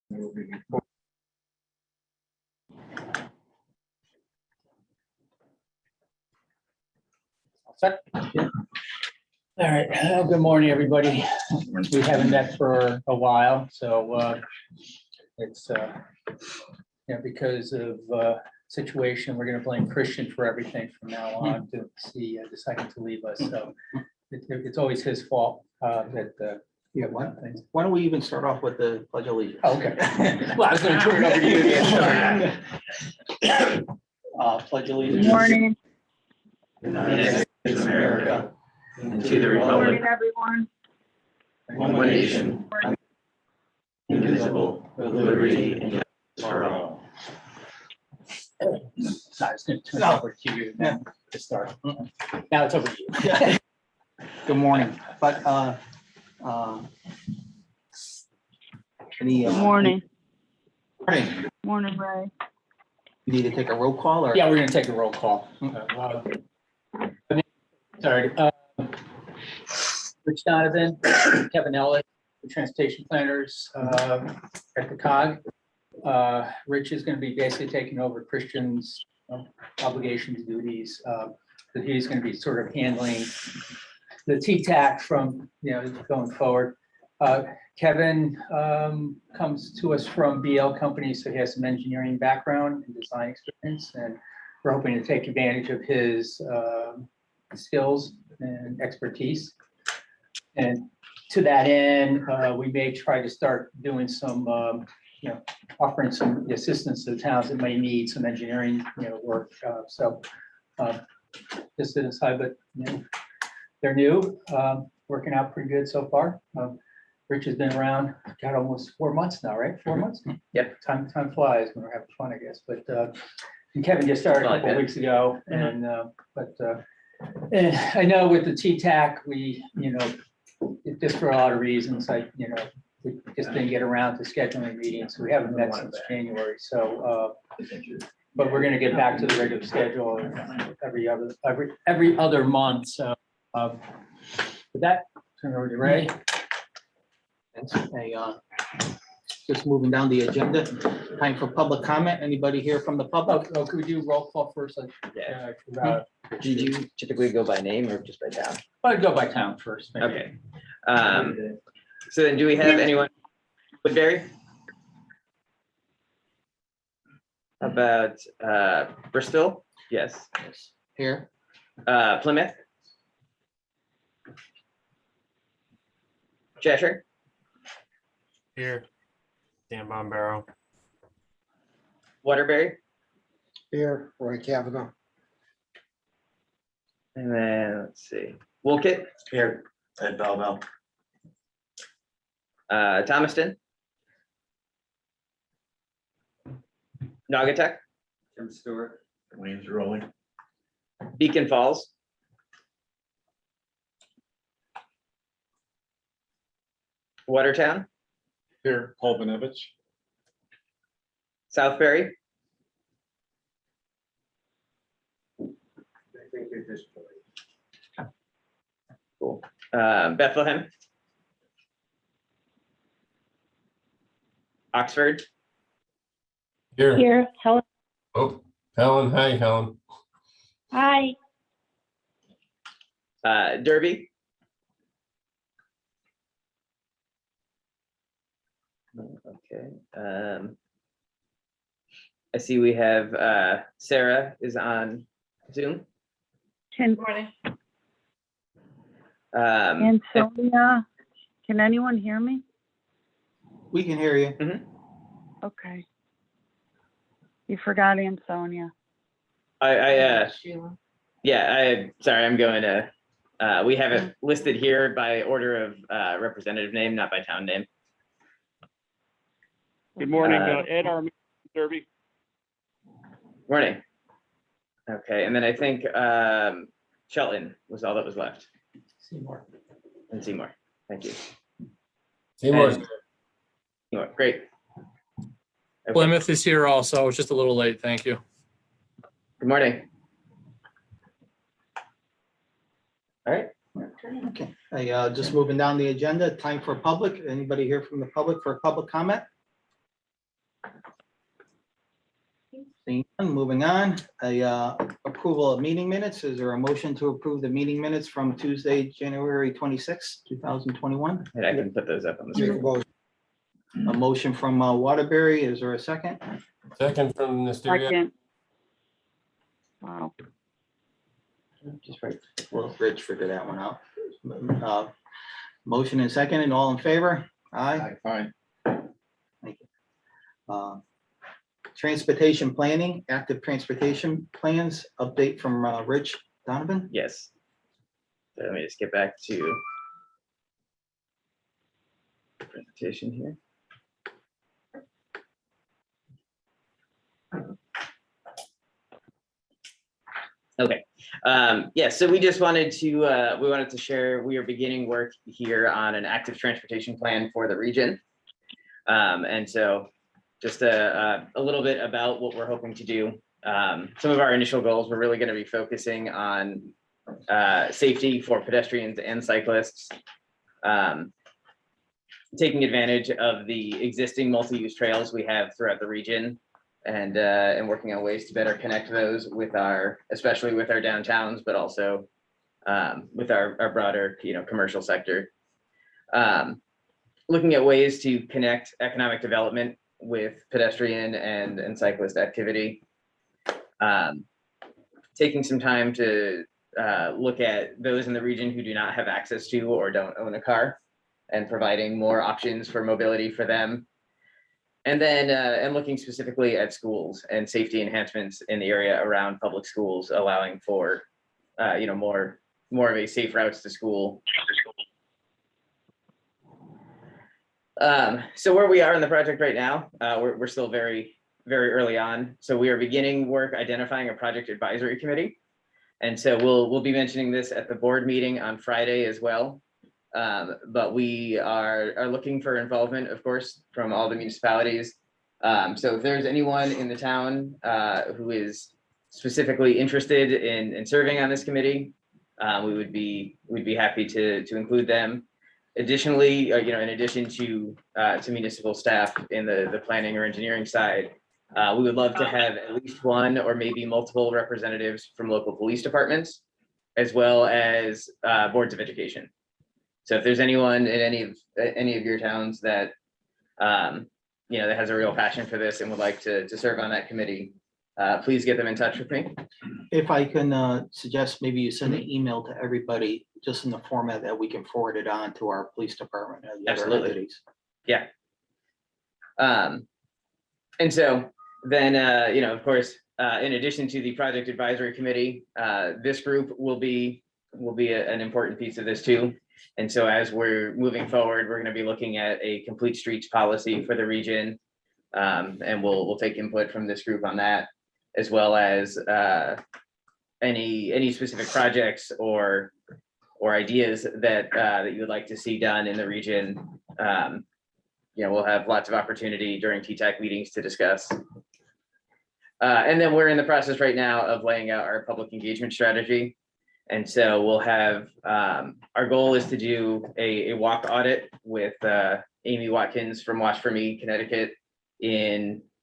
Set. Yeah. All right. Good morning, everybody. We haven't met for a while, so it's because of situation, we're going to blame Christian for everything from now on to see deciding to leave us. So it's always his fault that. Yeah, why don't we even start off with the Pledge of Allegiance? Oh, okay. Well, I was going to turn it over to you to get started. Pledge Allegiance. Good morning. United States of America, and to the Good republic, morning, everyone. one nation, indivisible, with liberty and justice for all. No, I was going to turn it over to you now to start. Now it's over to you. Good morning, but any Good morning. morning. Morning, Ray. You need to take a roll call, or Yeah, we're going to take a roll call. Sorry. Rich Donovan, Kevin Ellis, the transportation planners at the COG. Rich is going to be basically taking over Christian's obligations, duties. That he's going to be sort of handling the TTAC from going forward. Kevin comes to us from BL Company, so he has some engineering background and design experience, and we're hoping to take advantage of his skills and expertise. And to that end, we may try to start doing some, offering some assistance to the towns that may need some engineering, work. So just to decide, but they're new, working out pretty good so far. Rich has been around, got almost 4 months now, right? 4 months? Yep. Time flies when we're having fun, I guess. But and Kevin just started a couple of weeks ago, and and I know with the TTAC, we, just for a lot of reasons, we just didn't get around to scheduling meetings. So we haven't met since January. So, but we're going to get back to the regular schedule every other month. So, with that, turn it over to Ray. Just moving down the agenda, time for public comment. Anybody here from the public? Oh, could we do roll call first? Yeah. Yeah. Did you typically go by name or just by town? I'd go by town first. Maybe. Okay. So then do we have anyone? Woodbury? About Bristol? Yes. Here. Plymouth? Cheshire? Here, Dan Bombaro. Waterbury? Here, Roy Cavanaugh. And then let's see. Wolcott? Here, Ed Belleville. Thomaston? Naugatuck? Tim Stewart. Williams Rolling. Beacon Falls? Watertown? Here, Paul Benovich. Southbury? Cool. Bethlehem? Oxford? Here, Helen. Oh, Helen. Hi, Helen. Hi. Derby? Okay. I see we have Sarah is on Zoom. Good morning. And Sonia, can anyone hear me? We can hear you. Okay. You forgot Ansonia. Sorry, I'm going to, we have it listed here by order of representative name, not by town name. Good morning, Ed Army, Derby. Morning. Okay, and then I think Shelton was all that was left. Seymour. And Seymour. Thank you. Seymour. Seymour, great. Okay. Plymouth is here also. It's just a little late. Thank you. Good morning. All right. Okay, just moving down the agenda, time for public. Anybody here from the public for a public comment? Seeing none, moving on, approval of meeting minutes. Is there a motion to approve the meeting minutes from Tuesday, January 26th, 2021? And I can put those up on the screen. A motion from Waterbury. Is there a second? Second from Nisteria. Second. Wow. Just right. Well, Rich figured that one out. Motion and second, and all in favor? Aye. Fine. Thank you. Transportation planning, active transportation plans, update from Rich Donovan. Yes. So let me just get back to the presentation here. Okay. Yeah, so we just wanted to share, we are beginning work here on an active transportation plan for the region. And so just a little bit about what we're hoping to do. Some of our initial goals, we're really going to be focusing on safety for pedestrians and cyclists, taking advantage of the existing multi-use trails we have throughout the region, and working on ways to better connect those with especially with our downtowns, but also with our broader, commercial sector. Looking at ways to connect economic development with pedestrian and cyclist activity. Taking some time to look at those in the region who do not have access to or don't own a car, and providing more options for mobility for them. And then and looking specifically at schools and safety enhancements in the area around public schools, allowing for more of a safe routes to school. So where we are in the project right now, we're still very, very early on. So we are beginning work identifying a project advisory committee. And so we'll be mentioning this at the board meeting on Friday as well. But we are looking for involvement, of course, from all the municipalities. So if there's anyone in the town who is specifically interested in serving on this committee, we'd be happy to include them. Additionally, in addition to municipal staff in the planning or engineering side, we would love to have at least one or maybe multiple representatives from local police departments, as well as boards of education. So if there's anyone in any of your towns that that has a real passion for this and would like to serve on that committee, please get them in touch with me. If I can suggest, maybe you send an email to everybody, just in the format that we can forward it on to our police department and the other Absolutely. entities. Yeah. And so then, of course, in addition to the project advisory committee, this group will be an important piece of this too. And so as we're moving forward, we're going to be looking at a complete streets policy for the region. And we'll take input from this group on that, as well as any specific projects or ideas that you would like to see done in the region. We'll have lots of opportunity during TTAC meetings to discuss. And then we're in the process right now of laying out our public engagement strategy. And so we'll have, our goal is to do a walk audit with Amy Watkins from Watch For Me, Connecticut,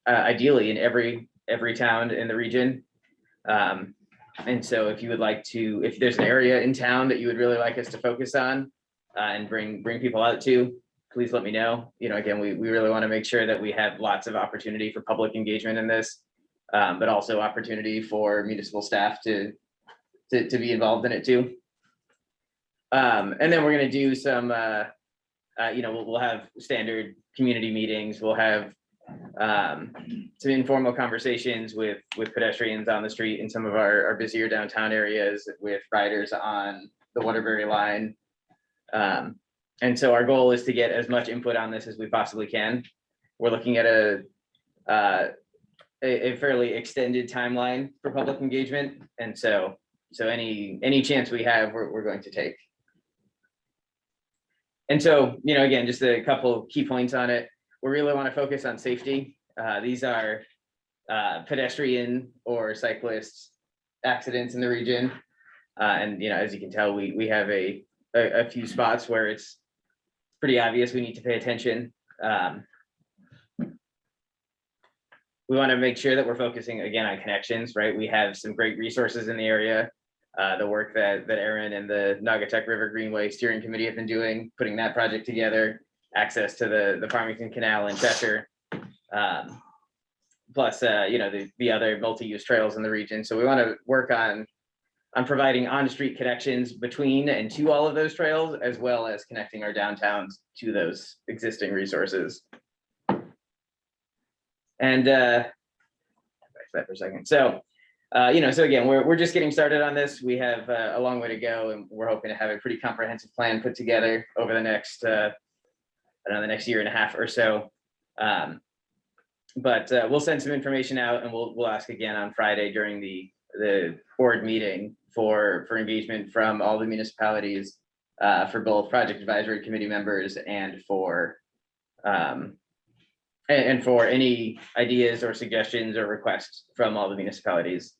ideally in every town in the region. And so if you would like to, if there's an area in town that you would really like us to focus on and bring people out to, please let me know. Again, we really want to make sure that we have lots of opportunity for public engagement in this, but also opportunity for municipal staff to be involved in it too. And then we're going to do some, we'll have standard community meetings. We'll have some informal conversations with pedestrians on the street in some of our busier downtown areas, with riders on the Waterbury line. And so our goal is to get as much input on this as we possibly can. We're looking at a fairly extended timeline for public engagement. And so any chance we have, we're going to take. And so, again, just a couple key points on it. We really want to focus on safety. These are pedestrian or cyclist accidents in the region. And, as you can tell, we have a few spots where it's pretty obvious we need to pay attention. we want to make sure that we're focusing again on connections, right? We have some great resources in the area. The work that Aaron and the Naugatuck River Greenway Steering Committee have been doing, putting that project together, access to the Farmington Canal in Cheshire. Plus, the other multi-use trails in the region. So we want to work on providing on-street connections between and to all of those trails, as well as connecting our downtowns to those existing resources. And back to that for a second. So, so again, we're just getting started on this. We have a long way to go, and we're hoping to have a pretty comprehensive plan put together over the next, the next year and a half or so. But we'll send some information out, and we'll ask again on Friday during the board meeting for engagement from all the municipalities, for both project advisory committee members and for any ideas or suggestions or requests from all the municipalities.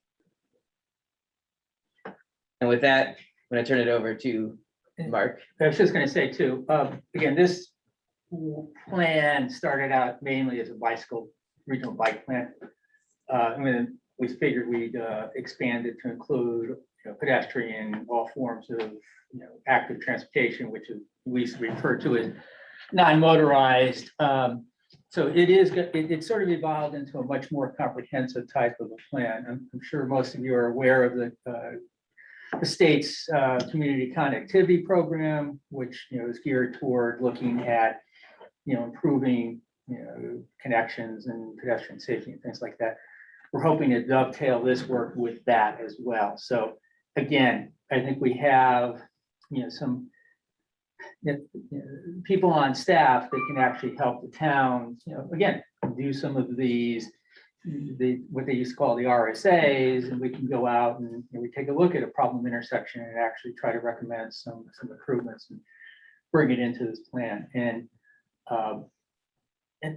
And with that, I'm going to turn it over to Mark. I was just gonna say too, again, this plan started out mainly as a regional bike plan. And then we figured we'd expand it to include pedestrian, all forms of active transportation, which we refer to as non-motorized. So it sort of evolved into a much more comprehensive type of a plan. I'm sure most of you are aware of the state's community connectivity program, which is geared toward looking at improving connections and pedestrian safety and things like that. We're hoping to dovetail this work with that as well. So again, I think we have some people on staff that can actually help the towns, again, do some of these, what they used to call the RSAs, and we can go out and we take a look at a problem intersection and actually try to recommend some improvements and bring it into this plan. And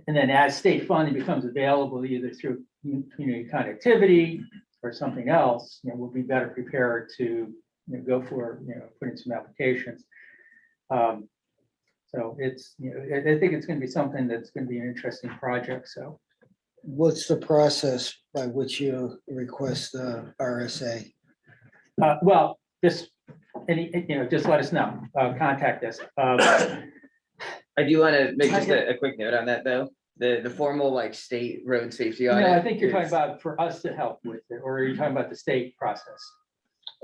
then as state funding becomes available, either through community connectivity or something else, we'll be better prepared to go for putting some applications. So it's I think it's going to be something that's going to be an interesting project. So What's the process by which you request the RSA? well, just just let us know. Contact us. I do want to make just a quick note on that, though. The formal state road safety audit. No, I think you're talking about for us to help with it, or are you talking about the state process?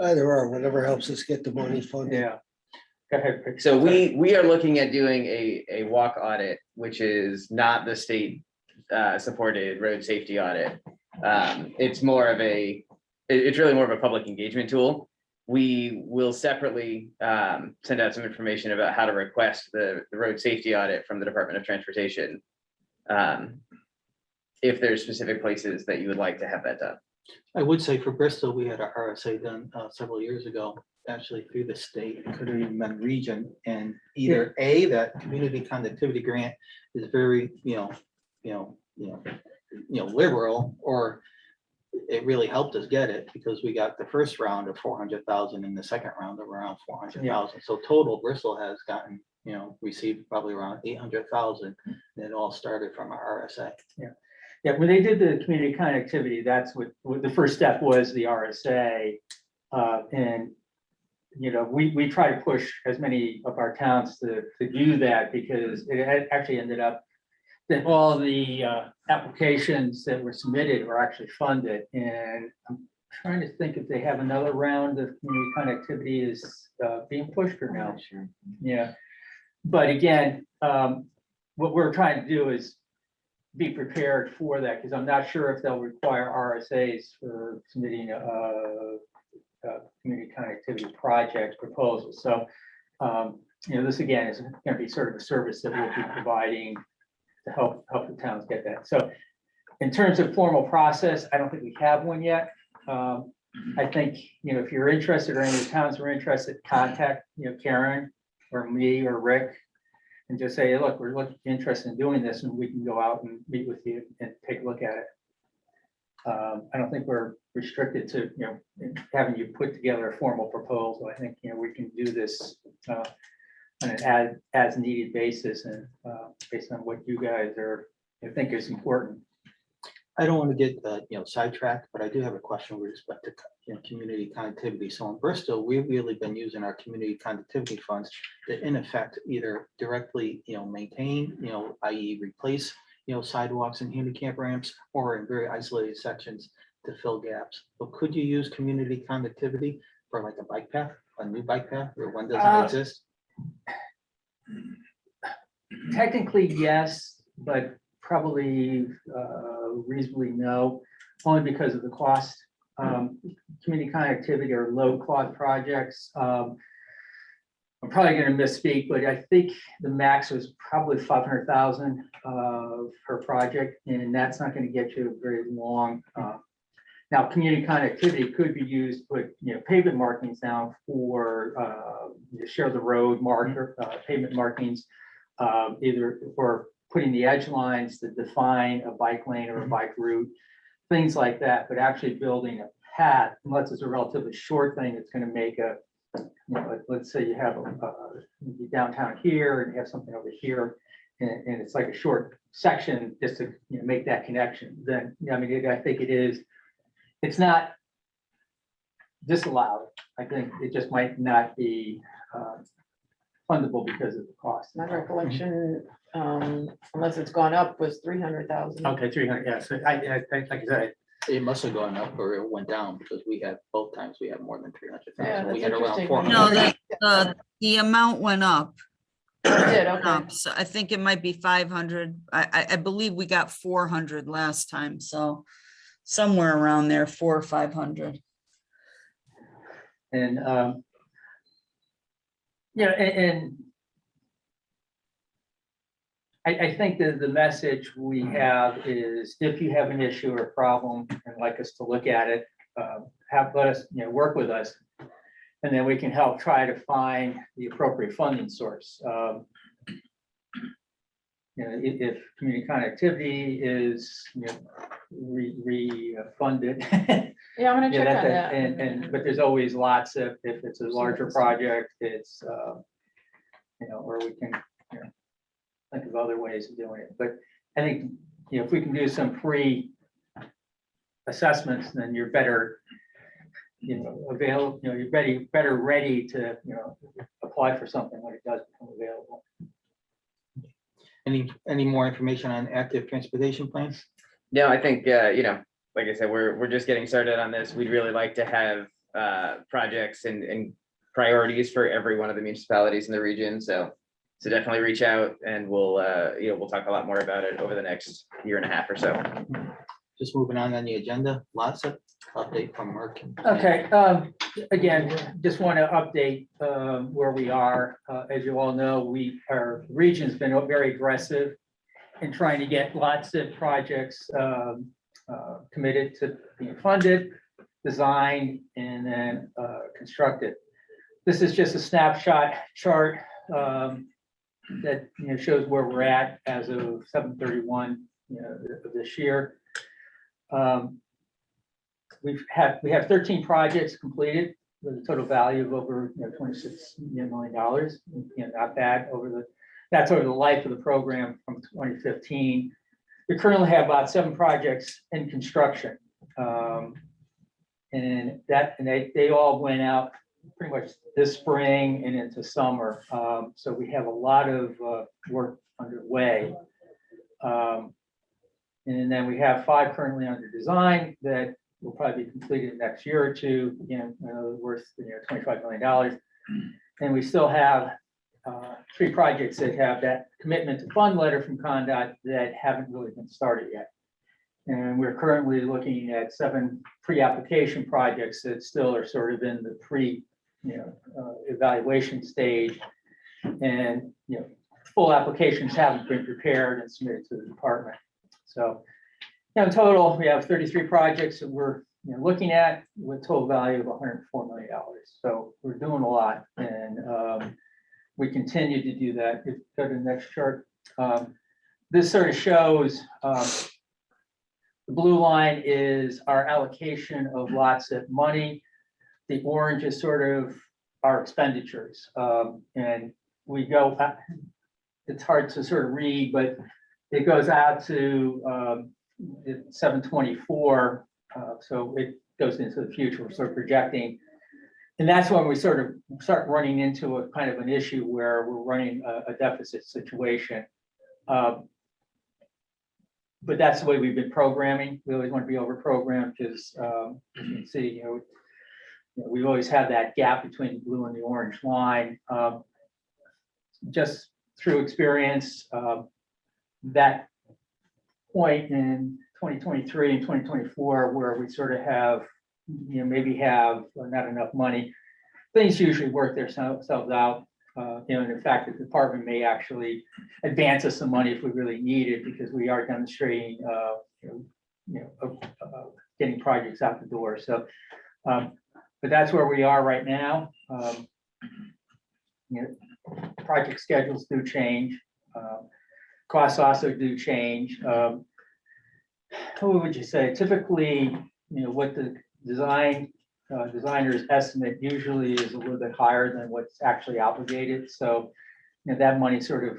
Either or, whatever helps us get the money funded. Yeah. Go ahead. Rick. So we are looking at doing a walk audit, which is not the state supported road safety audit. It's really more of a public engagement tool. We will separately send out some information about how to request the road safety audit from the Department of Transportation. If there's specific places that you would like to have that done. I would say for Bristol, we had our RSA done several years ago, actually through the state, it could have even been region, and either that community connectivity grant is very, liberal, or it really helped us get it because we got the first round of 400,000 and the second round of around 400,000. So total Bristol has gotten, received probably around 800,000. And it all started from our RSA. Yeah, when they did the community connectivity, that's what the first step was, the RSA. And we try to push as many of our towns to do that, because it had actually ended up that all the applications that were submitted were actually funded. And I'm trying to think if they have another round of community connectivity is being pushed or no. Sure. Yeah, but again, what we're trying to do is be prepared for that, because I'm not sure if they'll require RSAs for submitting a community connectivity project proposal. So, this again is going to be sort of a service that we'll be providing to help the towns get that. So in terms of formal process, I don't think we have one yet. I think, if you're interested or any of the towns are interested, contact, Karen or me or Rick and just say, look, we're interested in doing this, and we can go out and meet with you and take a look at it. I don't think we're restricted to, having you put together a formal proposal. I think, we can do this on an as needed basis and based on what you guys think is important. I don't want to get, sidetracked, but I do have a question with respect to, community connectivity. So in Bristol, we've really been using our community connectivity funds to in effect either directly, maintain, i.e. replace, sidewalks and handicap ramps, or in very isolated sections to fill gaps. But could you use community connectivity for like a bike path, a new bike path, or one doesn't exist? Technically, yes, but probably reasonably no, only because of the cost. Community connectivity or low cost projects. I'm probably going to misspeak, but I think the max was probably 500,000 per project, and that's not going to get you very long. Now, community connectivity could be used, put pavement markings down for share the road marker, pavement markings, either for putting the edge lines that define a bike lane or a bike route, things like that. But actually building a path, unless it's a relatively short thing, it's going to make a, let's say you have a downtown here and you have something over here, and it's like a short section just to make that connection. Then I mean, I think it's not disallowed. I think it just might not be fundable because of the cost. My recollection, unless it's gone up, was 300,000. Okay, 300, yeah, so I like I said, It must have gone up or it went down because we had both times we had more than 300,000. Yeah, We that's had around interesting. 400. No, the amount went up. It did, okay. So I think it might be 500. I believe we got 400 last time, so somewhere around there, 400 or 500. and and I think that the message we have is if you have an issue or a problem and like us to look at it, let us, work with us. And then we can help try to find the appropriate funding source. If community connectivity is refunded. Yeah, I'm gonna check on that. But there's always lots of, if it's a larger project, it's, or we can, think of other ways of doing it. But I think, if we can do some pre-assessments, then you're better, available, you're better ready to, apply for something when it does become available. Any more information on active transportation plans? No, I think, like I said, we're just getting started on this. We'd really like to have projects and priorities for every one of the municipalities in the region. So definitely reach out and we'll talk a lot more about it over the next year and a half or so. Just moving on the agenda, lots of update from Merck. Okay, again, just want to update where we are. As you all know, our region's been very aggressive in trying to get lots of projects committed to being funded, designed, and then constructed. This is just a snapshot chart that shows where we're at as of 7/31 of this year. We have 13 projects completed with a total value of over $26 million. Not bad that's over the life of the program from 2015. We currently have about 7 projects in construction, and they all went out pretty much this spring and into summer. So we have a lot of work underway. And then we have 5 currently under design that will probably be completed next year or two, worth $25 million. And we still have 3 projects that have that commitment to fund letter from CONDOT that haven't really been started yet. And we're currently looking at 7 pre-application projects that still are sort of in the evaluation stage. And full applications haven't been prepared and submitted to the department. So in total, we have 33 projects that we're looking at with total value of $104 million. So we're doing a lot, and we continue to do that. If you go to the next chart, this sort of shows the blue line is our allocation of lots of money. The orange is sort of our expenditures, and we go. It's hard to sort of read, but it goes out to it's 724, so it goes into the future, we're sort of projecting. And that's when we sort of start running into a kind of an issue where we're running a deficit situation. But that's the way we've been programming. We always want to be over-programmed because, as you can see, we've always had that gap between the blue and the orange line. Just through experience, that point in 2023 and 2024 where we sort of have, maybe have not enough money, things usually work themselves out. And in fact, the department may actually advance us some money if we really need it because we are demonstrating, getting projects out the door. So, but that's where we are right now. Project schedules do change. Costs also do change. What would you say? Typically, what the designer's estimate usually is a little bit higher than what's actually obligated. So, that money sort of,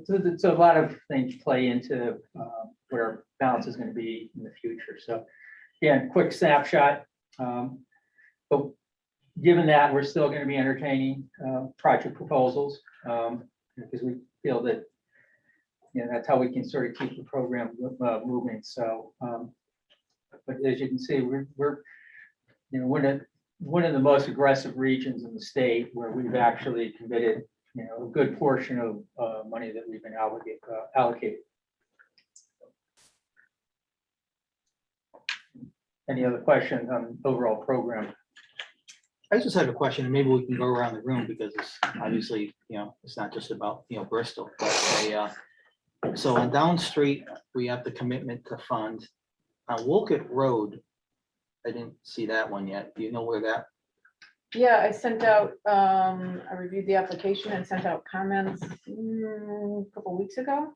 so a lot of things play into what our balance is going to be in the future. So, again, quick snapshot. But given that, we're still going to be entertaining project proposals because we feel that that's how we can sort of keep the program moving. So, but as you can see, we're one of the most aggressive regions in the state where we've actually committed a good portion of money that we've been allocated. Any other questions on overall program? I just have a question, and maybe we can go around the room because it's obviously, it's not just about, Bristol. But so on Down Street, we have the commitment to fund. On Wolcott Road, I didn't see that one yet. Do you know where that? Yeah, I sent out, I reviewed the application and sent out comments a couple weeks ago.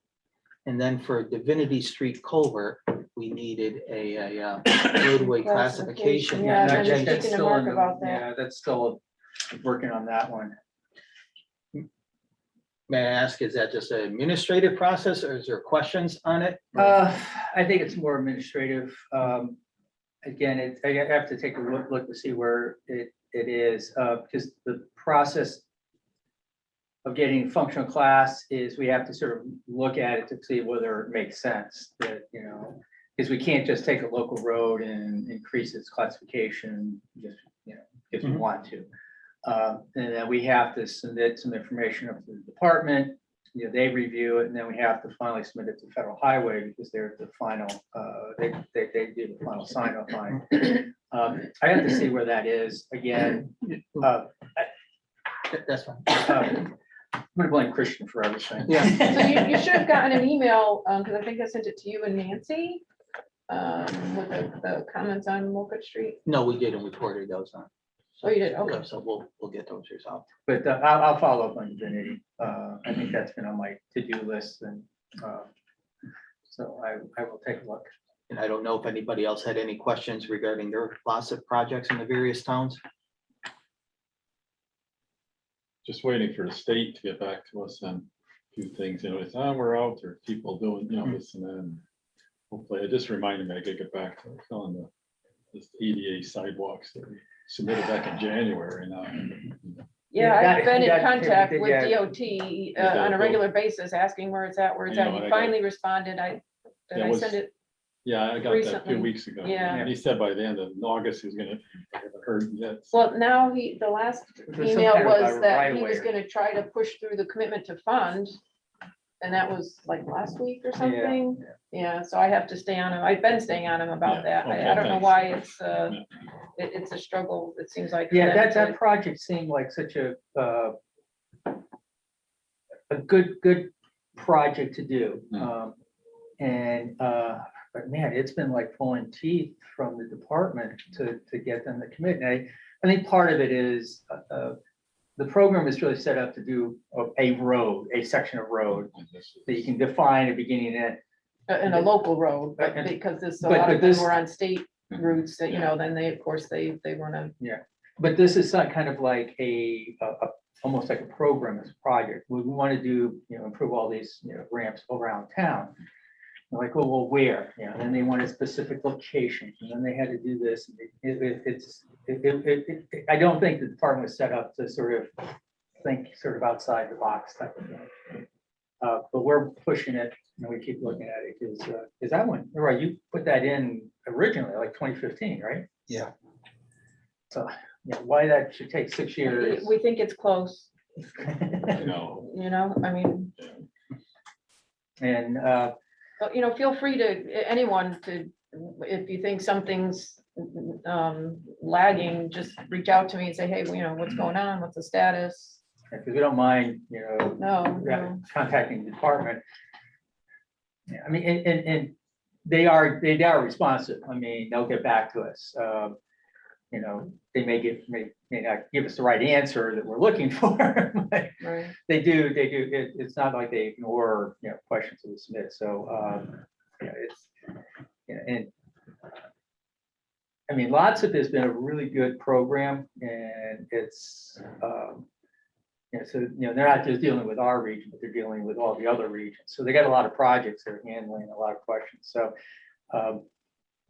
And then for Divinity Street Culvert, we needed a roadway classification. Yeah, That's- and I'm that's speaking to still Mark in the- about that. Yeah, that's still working on that one. May I ask, is that just an administrative process or is there questions on it? I think it's more administrative. Again, I have to take a look to see where it is, because the process of getting functional class is we have to sort of look at it to see whether it makes sense that, because we can't just take a local road and increase its classification just, if we want to. And then we have to submit some information up to the department, they review it, and then we have to finally submit it to Federal Highway because they're the final, they do the final sign off on it. I have to see where that is again. That's fine. I'm gonna blame Christian for everything. Yeah. So you should have gotten an email, because I think I sent it to you and Nancy, with the comments on Wolcott Street. No, we didn't. We forwarded those on. Oh, you did? Okay. So we'll get those resolved. But I'll follow up on Divinity. I think that's been on my to-do list, and so I will take a look. And I don't know if anybody else had any questions regarding their lots of projects in the various towns. Just waiting for the state to get back to us on a few things, it's we're out there, people doing, this and that. And hopefully, it just reminded me I could get back to filling this EDA sidewalks that we submitted back in January now. Yeah, I've been in that- contact with yeah. DOT on a regular basis, asking where it's at, You know, He I got- finally responded. Did Yeah, I was- send it? Yeah, I got that a Recently, few weeks ago. yeah. And he said by the end of August, he was gonna, I haven't heard yet. Well, now the last There's some email kind of was a that right he of was way. gonna try to push through the commitment to fund. And that was like last week or something. Yeah, so I have to stay on him. I've been staying on him about Yeah, that. okay, I don't know thanks. why it's a struggle, it seems like. for Yeah, them that to- project seemed like such a good project to do. But man, it's been like pulling teeth from the department to get them to commit. And I think part of it is the program is really set up to do a section of road that you can define a beginning and end. In a local road, but And- because this, a but lot of them this- were on state routes that, then they, of course, they wanna. But this is some kind of like almost like a program as a project. We want to do, improve all these, ramps around town. I'm like, oh, well, where? You know, then they wanted specific locations, and then they had to do this. And I don't think the department was set up to sort of think sort of outside the box type of thing. But we're pushing it, and we keep looking at it, because that one, you're right, you put that in originally, like 2015, right? Yeah. So, yeah, why that should take 6 years. We think it's close, No. you know, I mean, And, but, you know, feel free to, anyone to, if you think something's lagging, just reach out to me and say, hey, you know, what's going on? What's the status? because we don't mind, you know, No. contacting the department. Yeah, I mean, and they are responsive. I mean, they'll get back to us. You know, they may not give us the right answer that we're looking for, but Right. they do. It's not like they ignore, you know, questions that we submit. So, you know, it's, you know, and I mean, lots of it's been a really good program, and it's, you know, so, you know, they're not just dealing with our region, but they're dealing with all the other regions. So they got a lot of projects they're handling, a lot of questions. So,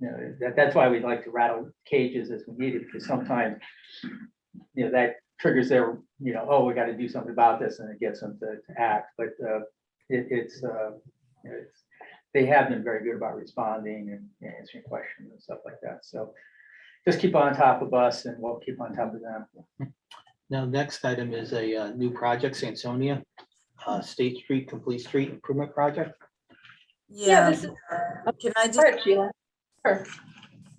you know, that's why we like to rattle cages as we need it, because sometimes, you know, that triggers their, you know, oh, we got to do something about this, and it gets them to act. But it's, you know, they have been very good about responding and answering questions and stuff like that. So just keep on top of us, and we'll keep on top of them. Now, next item is a new project, Sansonia, State Street, Complete Street Improvement Project. Yeah, Yeah, this is, can I go just, ahead, Sheila. Sure.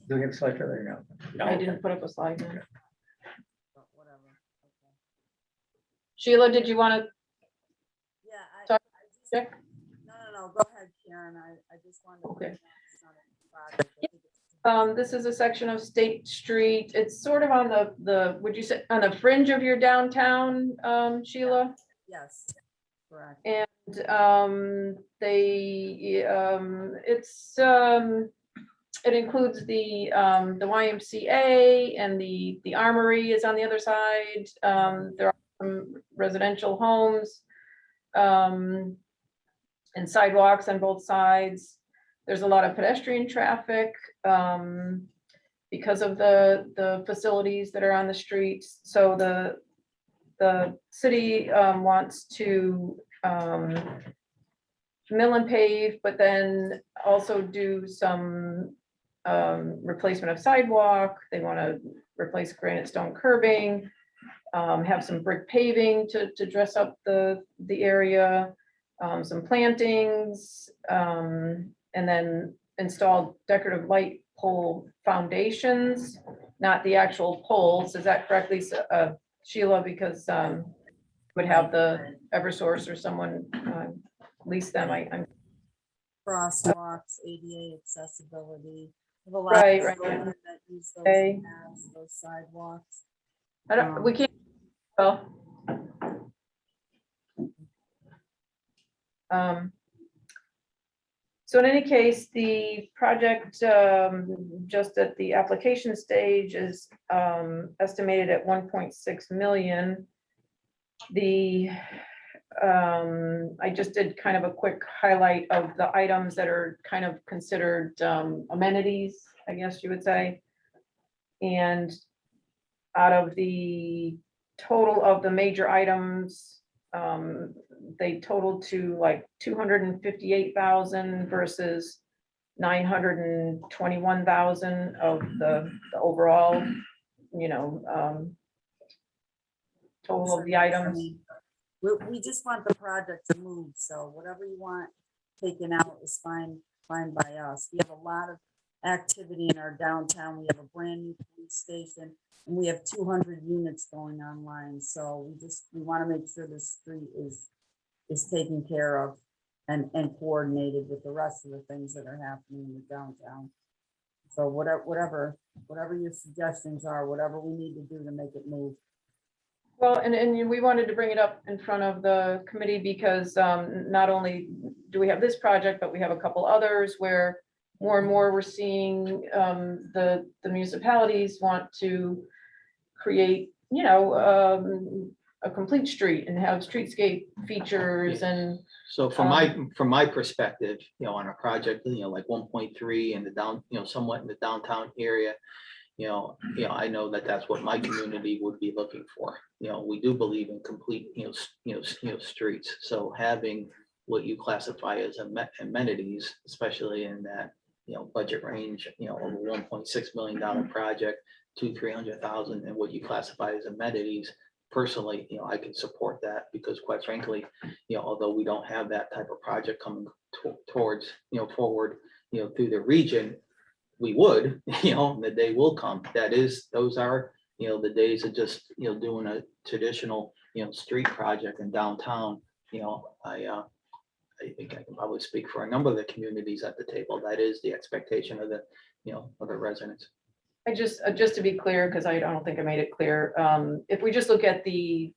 Do we have a slide trailer? No. I didn't put up a slide. no. whatever. Okay. Sheila, did you want to Yeah, Sorry, I just, check? no, go ahead, Karen. I just wanted to. Okay. point out it's not a project. I think it's- This is a section of State Street. It's sort of on the, would you say, on the fringe of your downtown, Sheila? Yes, correct. And it includes the YMCA, and the Armory is on the other side. There are some residential homes and sidewalks on both sides. There's a lot of pedestrian traffic because of the facilities that are on the streets. So the city wants to mill and pave, but then also do some replacement of sidewalk. They want to replace granite stone curbing, have some brick paving to dress up the area, some plantings, and then install decorative light pole foundations, not the actual poles. Is that correctly, Sheila? Because would have the Eversource or someone lease them. I'm Crosswalks, ADA accessibility. We have a lot Right, of right. children that use those Okay. paths, those sidewalks. I don't, we can't, well. So in any case, the project, just at the application stage, is estimated at 1.6 million. I just did kind of a quick highlight of the items that are kind of considered amenities, I guess you would say. And out of the total of the major items, they totaled to like 258,000 versus 921,000 of the overall, you know, total of the items. We just want the project to move, so whatever you want taken out is fine by us. We have a lot of activity in our downtown. We have a brand new police station, and we have 200 units going online. So we want to make sure the street is taken care of and coordinated with the rest of the things that are happening in the downtown. So whatever your suggestions are, whatever we need to do to make it move. Well, and we wanted to bring it up in front of the committee because not only do we have this project, but we have a couple others where more and more we're seeing the municipalities want to create, you know, a complete street and have streetscape features and, So from my perspective, on a project, like 1.3 in the somewhat in the downtown area, I know that that's what my community would be looking for. We do believe in complete, streets. So having what you classify as amenities, especially in that, budget range, of a $1.6 million project, 200,000-300,000, and what you classify as amenities, personally, I can support that because quite frankly, although we don't have that type of project coming towards, forward, through the region, we would, the day will come. Those are, the days of just, doing a traditional, street project in downtown. I think I can probably speak for a number of the communities at the table. That is the expectation of the, of the residents. I just to be clear, because I don't think I made it clear, if we just look at the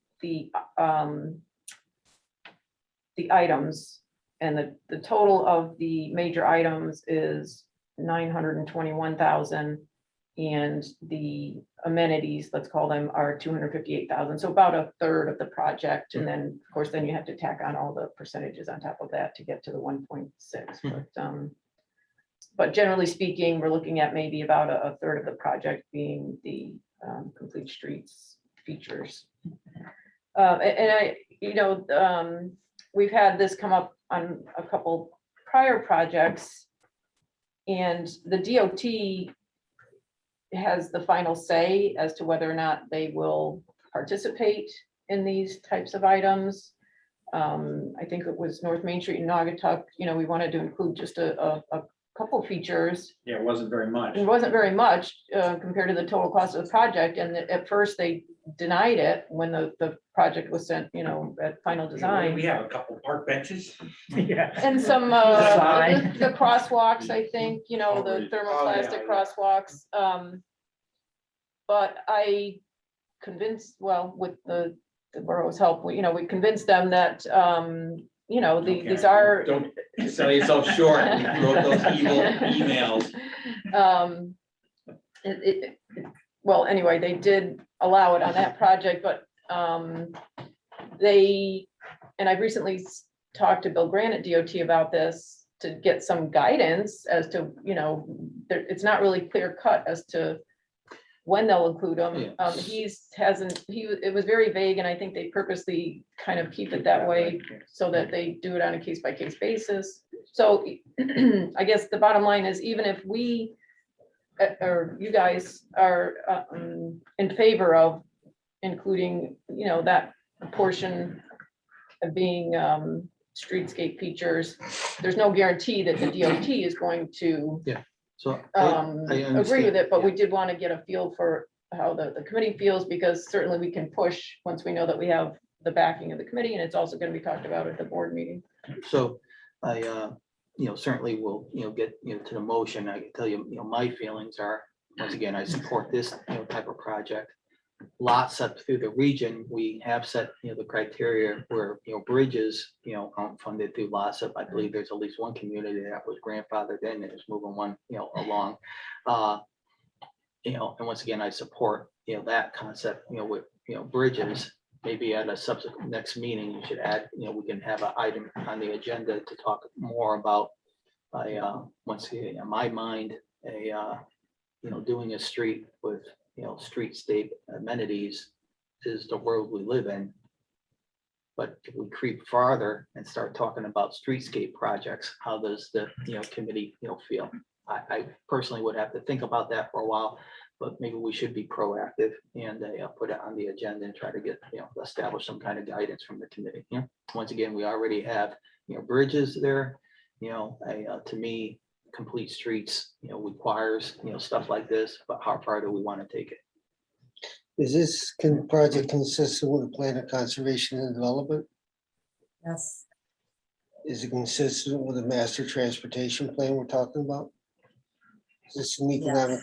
items and the total of the major items is 921,000 and the amenities, let's call them, are 258,000. So about a third of the project. And then of course, then you have to tack on all the percentages on top of that to get to the 1.6. But generally speaking, we're looking at maybe about a third of the project being the complete streets features. We've had this come up on a couple prior projects, and the DOT has the final say as to whether or not they will participate in these types of items. I think it was North Main Street in Naugatuck, we wanted to include just a couple features. Yeah, it wasn't very much. It wasn't very much compared to the total cost of the project. And at first they denied it when the project was sent, at final design. We have a couple park benches. Yeah. And some, Sign. the crosswalks, I think, the yeah, thermoplastic yeah. crosswalks. But I convinced, with the borough's help, we convinced them that, these are. Don't sell yourself short. You wrote those evil emails. Well, anyway, they did allow it on that project, but and I've recently talked to Bill Grant at DOT about this to get some guidance as to, it's not really clear cut as to when they'll include them. It was very vague, and I think they purposely kind of keep it that way so that they do it on a case-by-case basis. So I guess the bottom line is, even if we or you guys are in favor of including, that portion of being streetscape features, there's no guarantee that the DOT is going to So agree with it, but we did want to get a feel for how the committee feels, because certainly we can push once we know that we have the backing of the committee, and it's also going to be talked about at the board meeting. So I, certainly will, get, to the motion. I can tell you, my feelings are, once again, I support this, type of project. Lots up through the region, we have set, the criteria where, bridges, aren't funded through LASSA. I believe there's at least one community that was grandfathered in and is moving one, along. And once again, I support, that concept, with, bridges. Maybe at a subsequent next meeting, you should add, we can have an item on the agenda to talk more about, once again, in my mind, doing a street with, streetscape amenities is the world we live in. But if we creep farther and start talking about streetscape projects, how does the, committee, feel? I personally would have to think about that for a while, but maybe we should be proactive and put it on the agenda and try to get, establish some kind of guidance from the committee. Once again, we already have, bridges there, to me, complete streets, requires, stuff like this, but how far do we want to take it? Is this project consistent with the plan of conservation and development? Yes. Is it consistent with the master transportation plan we're talking about? Is this an economic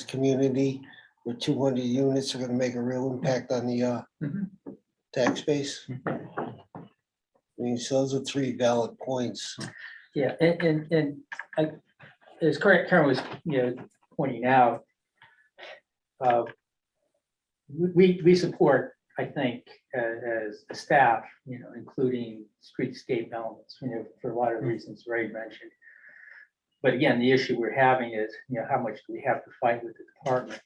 community where 200 units are going to make a real impact on the tax base? I mean, so those are three valid points. Yeah, and as Karen was, pointing out, we support, I think, as a staff, including Streetscape Elements, for a lot of reasons Ray mentioned. But again, the issue we're having is, how much do we have to fight with the department?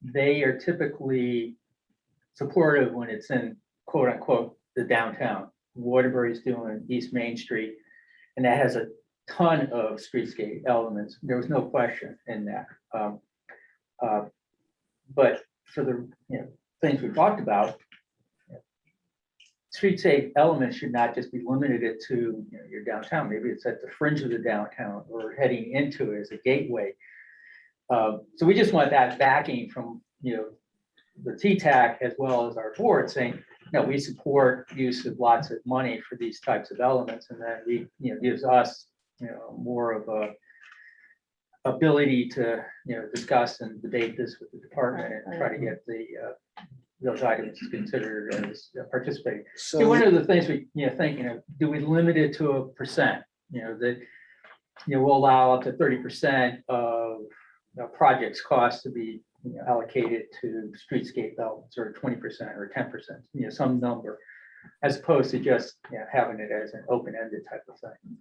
They are typically supportive when it's in quote unquote the downtown. Waterbury's doing East Main Street, and that has a ton of streetscape elements. There was no question in that. But for the things we talked about, streetscape elements should not just be limited to your downtown. Maybe it's at the fringe of the downtown or heading into it as a gateway. So we just want that backing from the TTAC as well as our board saying, no, we support use of lots of money for these types of elements, and that we gives us more of a ability to discuss and debate this with the department and try to get those items considered as participating. So One of the things we think, do we limit it to a percent? That we'll allow up to 30% of project's cost to be allocated to streetscape elements, or 20% or 10%, some number, as opposed to just having it as an open-ended type of thing.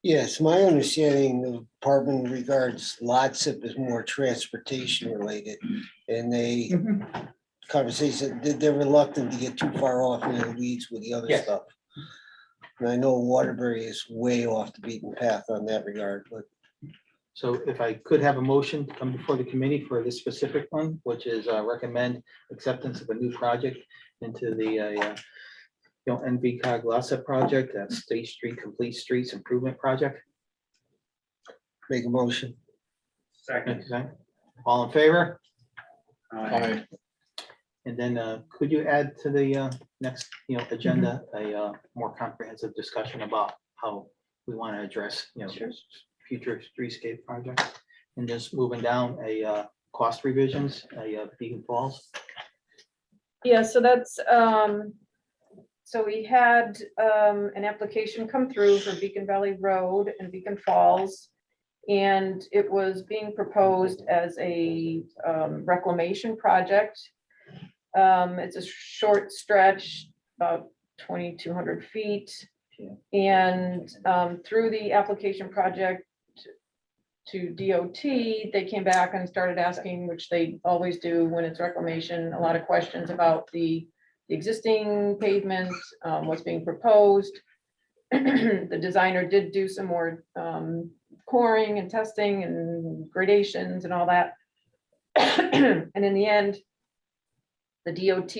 yes, my understanding, the department regards lot SIP as more transportation related, and they conversation, they're reluctant to get too far off into the weeds with the other Yes. stuff. And I know Waterbury is way off the beaten path on that regard, but So if I could have a motion to come before the committee for this specific one, which is recommend acceptance of a new project into the NVCOG LASA project, that's State Street Complete Streets Improvement Project. make a motion. Second. Okay. All in favor? Aye. And then could you add to the next agenda a more comprehensive discussion about how we want to address Sure. future streetscape projects, and just moving down cost revisions, Beacon Falls. Yeah, so that's, so we had an application come through for Beacon Valley Road and Beacon Falls. And it was being proposed as a reclamation project. It's a short stretch, about 2,200 feet. And through the application project to DOT, they came back and started asking, which they always do when it's reclamation, a lot of questions about the existing pavement, what's being proposed. The designer did do some more coring and testing and gradations and all that. And in the end, the DOT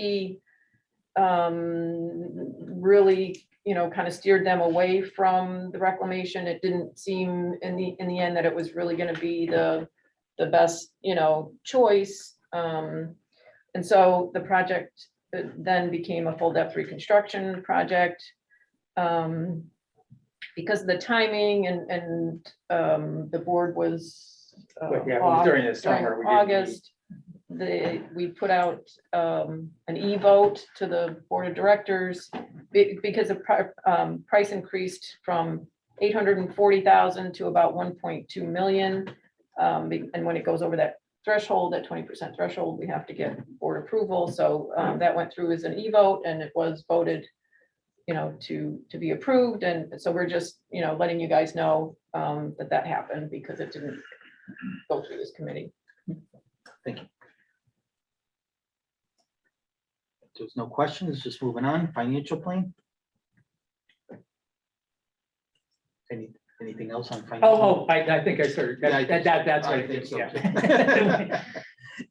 really, kind of steered them away from the reclamation. It didn't seem in the end that it was really going to be the best, choice. And so the project then became a full depth reconstruction project. Because of the timing and the board was But yeah, it was during the summer. we didn't meet. August, we put out an e-vote to the board of directors because the price increased from 840,000 to about 1.2 million. And when it goes over that threshold, that 20% threshold, we have to get board approval. So that went through as an e-vote, and it was voted to be approved. And so we're just, letting you guys know that happened because it didn't go through this committee. Thank you. There's no questions, just moving on, financial plan. Anything else on? financial? I think I sort of, that's what I think, so. yeah.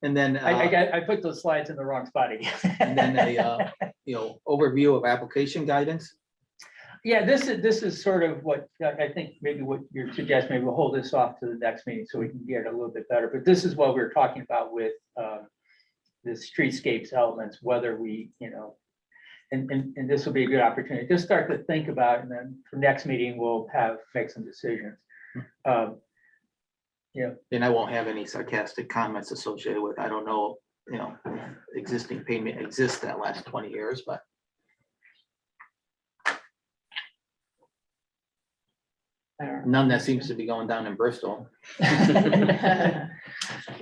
And then, I put those slides in the wrong spot again. and then a, overview of application guidance. Yeah, this is sort of what I think maybe what you're suggesting, maybe we'll hold this off to the next meeting so we can get a little bit better. But this is what we're talking about with the streetscapes elements, whether we, and this will be a good opportunity, just start to think about, and then for next meeting, we'll make some decisions. And I won't have any sarcastic comments associated with, I don't know, existing payment exists that last 20 years, but. I don't None that seems to be going down in Bristol. know.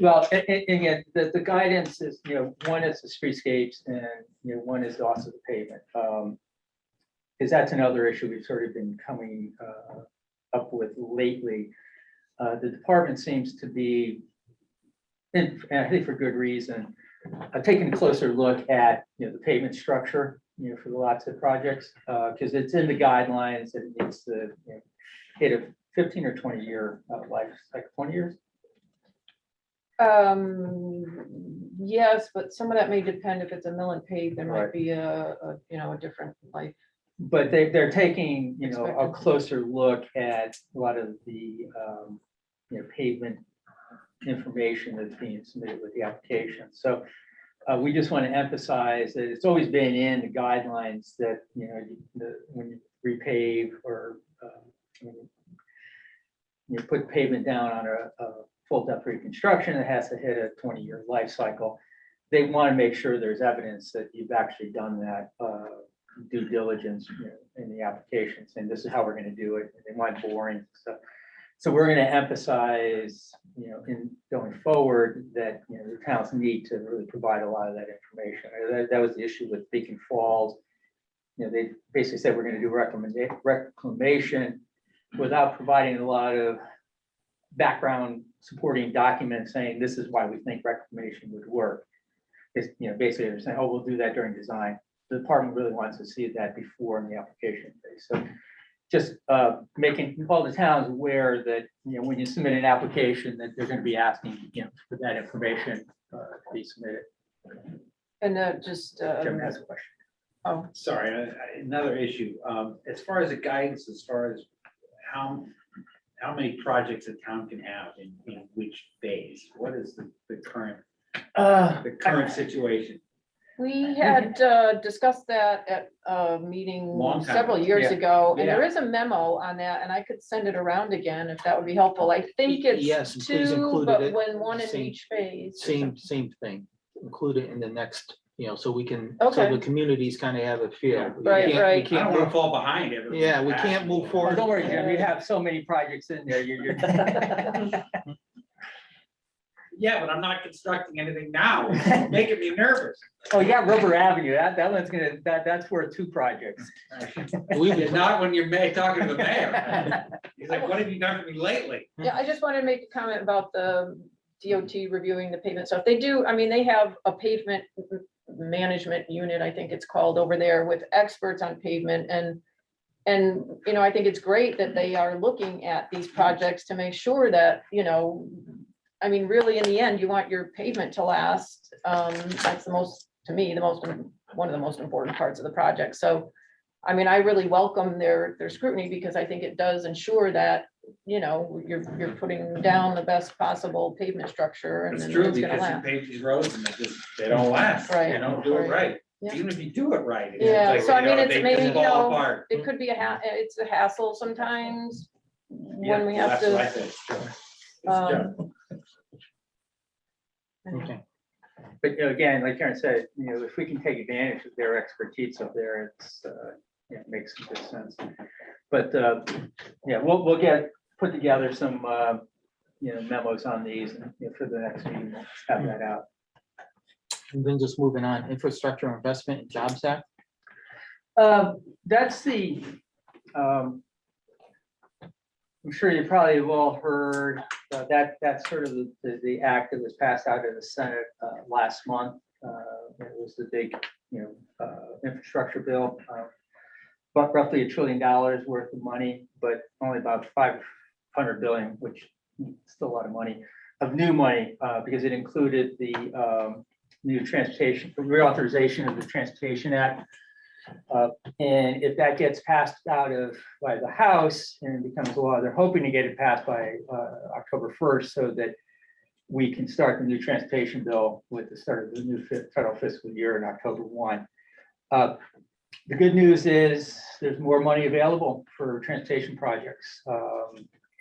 Well, and again, the guidance is, one is the streetscapes and, one is also the pavement. Because that's another issue we've sort of been coming up with lately. The department seems to be, and I think for good reason, taking a closer look at, the pavement structure, for the lots of projects, because it's in the guidelines and it's the, hit a 15 or 20 year life, like 20 years. Yes, but some of that may depend if it's a mill and pave, there might Right. be a different life. But they're taking, a Expected. closer look at a lot of the, pavement information that's being submitted with the application. So we just want to emphasize that it's always been in the guidelines that, when you repave or you put pavement down on a full depth reconstruction, it has to hit a 20-year life cycle. They want to make sure there's evidence that you've actually done that due diligence, in the applications, and this is how we're going to do it. And they want boring stuff. So we're going to emphasize, in going forward that, the towns need to really provide a lot of that information. That was the issue with Beacon Falls. They basically said we're going to do reclamation without providing a lot of background supporting documents saying this is why we think reclamation would work. It's, basically they're saying, oh, we'll do that during design. The department really wants to see that before in the application phase. So just making all the towns aware that, when you submit an application that they're going to be asking, for that information to be submitted. And just, Jim has a question. oh, Sorry, another issue. As far as the guidance, as far as how many projects a town can have in which phase, what is the current situation? we had discussed that at a meeting Long time several ago. years Yeah. ago, and Yeah. there is a memo on that, and I could send it around again if that would be helpful. I think Yes, it's please two, include but it. when one in Same- each phase. Same thing, include it in the next, so we can, so Okay. the communities kind of have a feel. We Right, can't- we right. I don't can't want to move- fall behind everyone. Yeah, we can't move Oh, forward. don't worry, Jim, you have so many projects in there. Yeah, but I'm not constructing anything now. It's making me nervous. Oh, you got Rubber Avenue. That one's that's worth 2 projects. Yeah, not when you're talking to the mayor. He's like, what have you done for me lately? Yeah, I just wanted to make a comment about the DOT reviewing the pavement stuff. They do, I mean, they have a pavement management unit, I think it's called, over there with experts on pavement, and I think it's great that they are looking at these projects to make sure that, I mean, really, in the end, you want your pavement to last. That's one of the most important parts of the project. So, I mean, I really welcome their scrutiny, because I think it does ensure that, you're putting down the best possible pavement structure, and It's then true, it's gonna because you last. pave these roads and they don't last. Right, You don't do it right. right. Yeah. Even if you do it right. it's Yeah, like, so I mean, it's they maybe, just fall apart. it could be it's a hassle sometimes Yeah, when we have that's what I to. think, it's true. It's um, Okay. But again, like Karen said, if we can take advantage of their expertise up there, it makes some good sense. But yeah, we'll put together some memos on these, and for the next meeting, we'll have that out. And then just moving on, infrastructure investment and jobs act. That's the, I'm sure you probably have all heard, that's sort of the act that was passed out of the Senate last month. It was the big, infrastructure bill, but roughly $1 trillion worth of money, but only about 500 billion, which is still a lot of money, of new money, because it included the new transportation, reauthorization of the Transportation Act. And if that gets passed by the House and becomes law, they're hoping to get it passed by October 1st, so that we can start the new transportation bill with the start of the new federal fiscal year in October 1. The good news is there's more money available for transportation projects.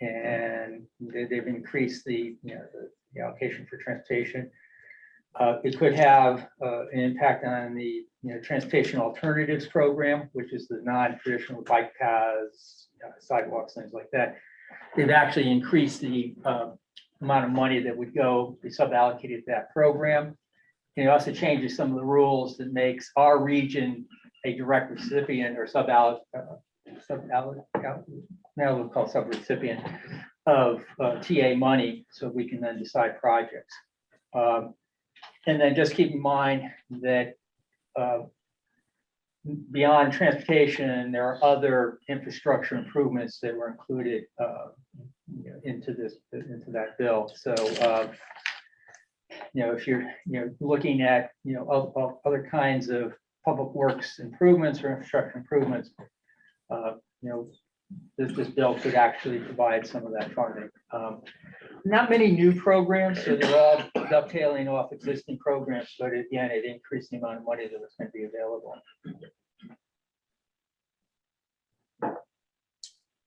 And they've increased the allocation for transportation. It could have an impact on the, transportation alternatives program, which is the non-traditional bike paths, sidewalks, things like that. They've actually increased the amount of money that would be sub-allocated to that program. And it also changes some of the rules that makes our region a direct recipient or now we'll call sub-recipient of TA money, so we can then decide projects. And then just keep in mind that beyond transportation, there are other infrastructure improvements that were included into that bill. So, if you're, looking at, other kinds of public works improvements or infrastructure improvements, this bill could actually provide some of that funding. Not many new programs, so they're all dovetailing off existing programs, but again, it increased the amount of money that was going to be available.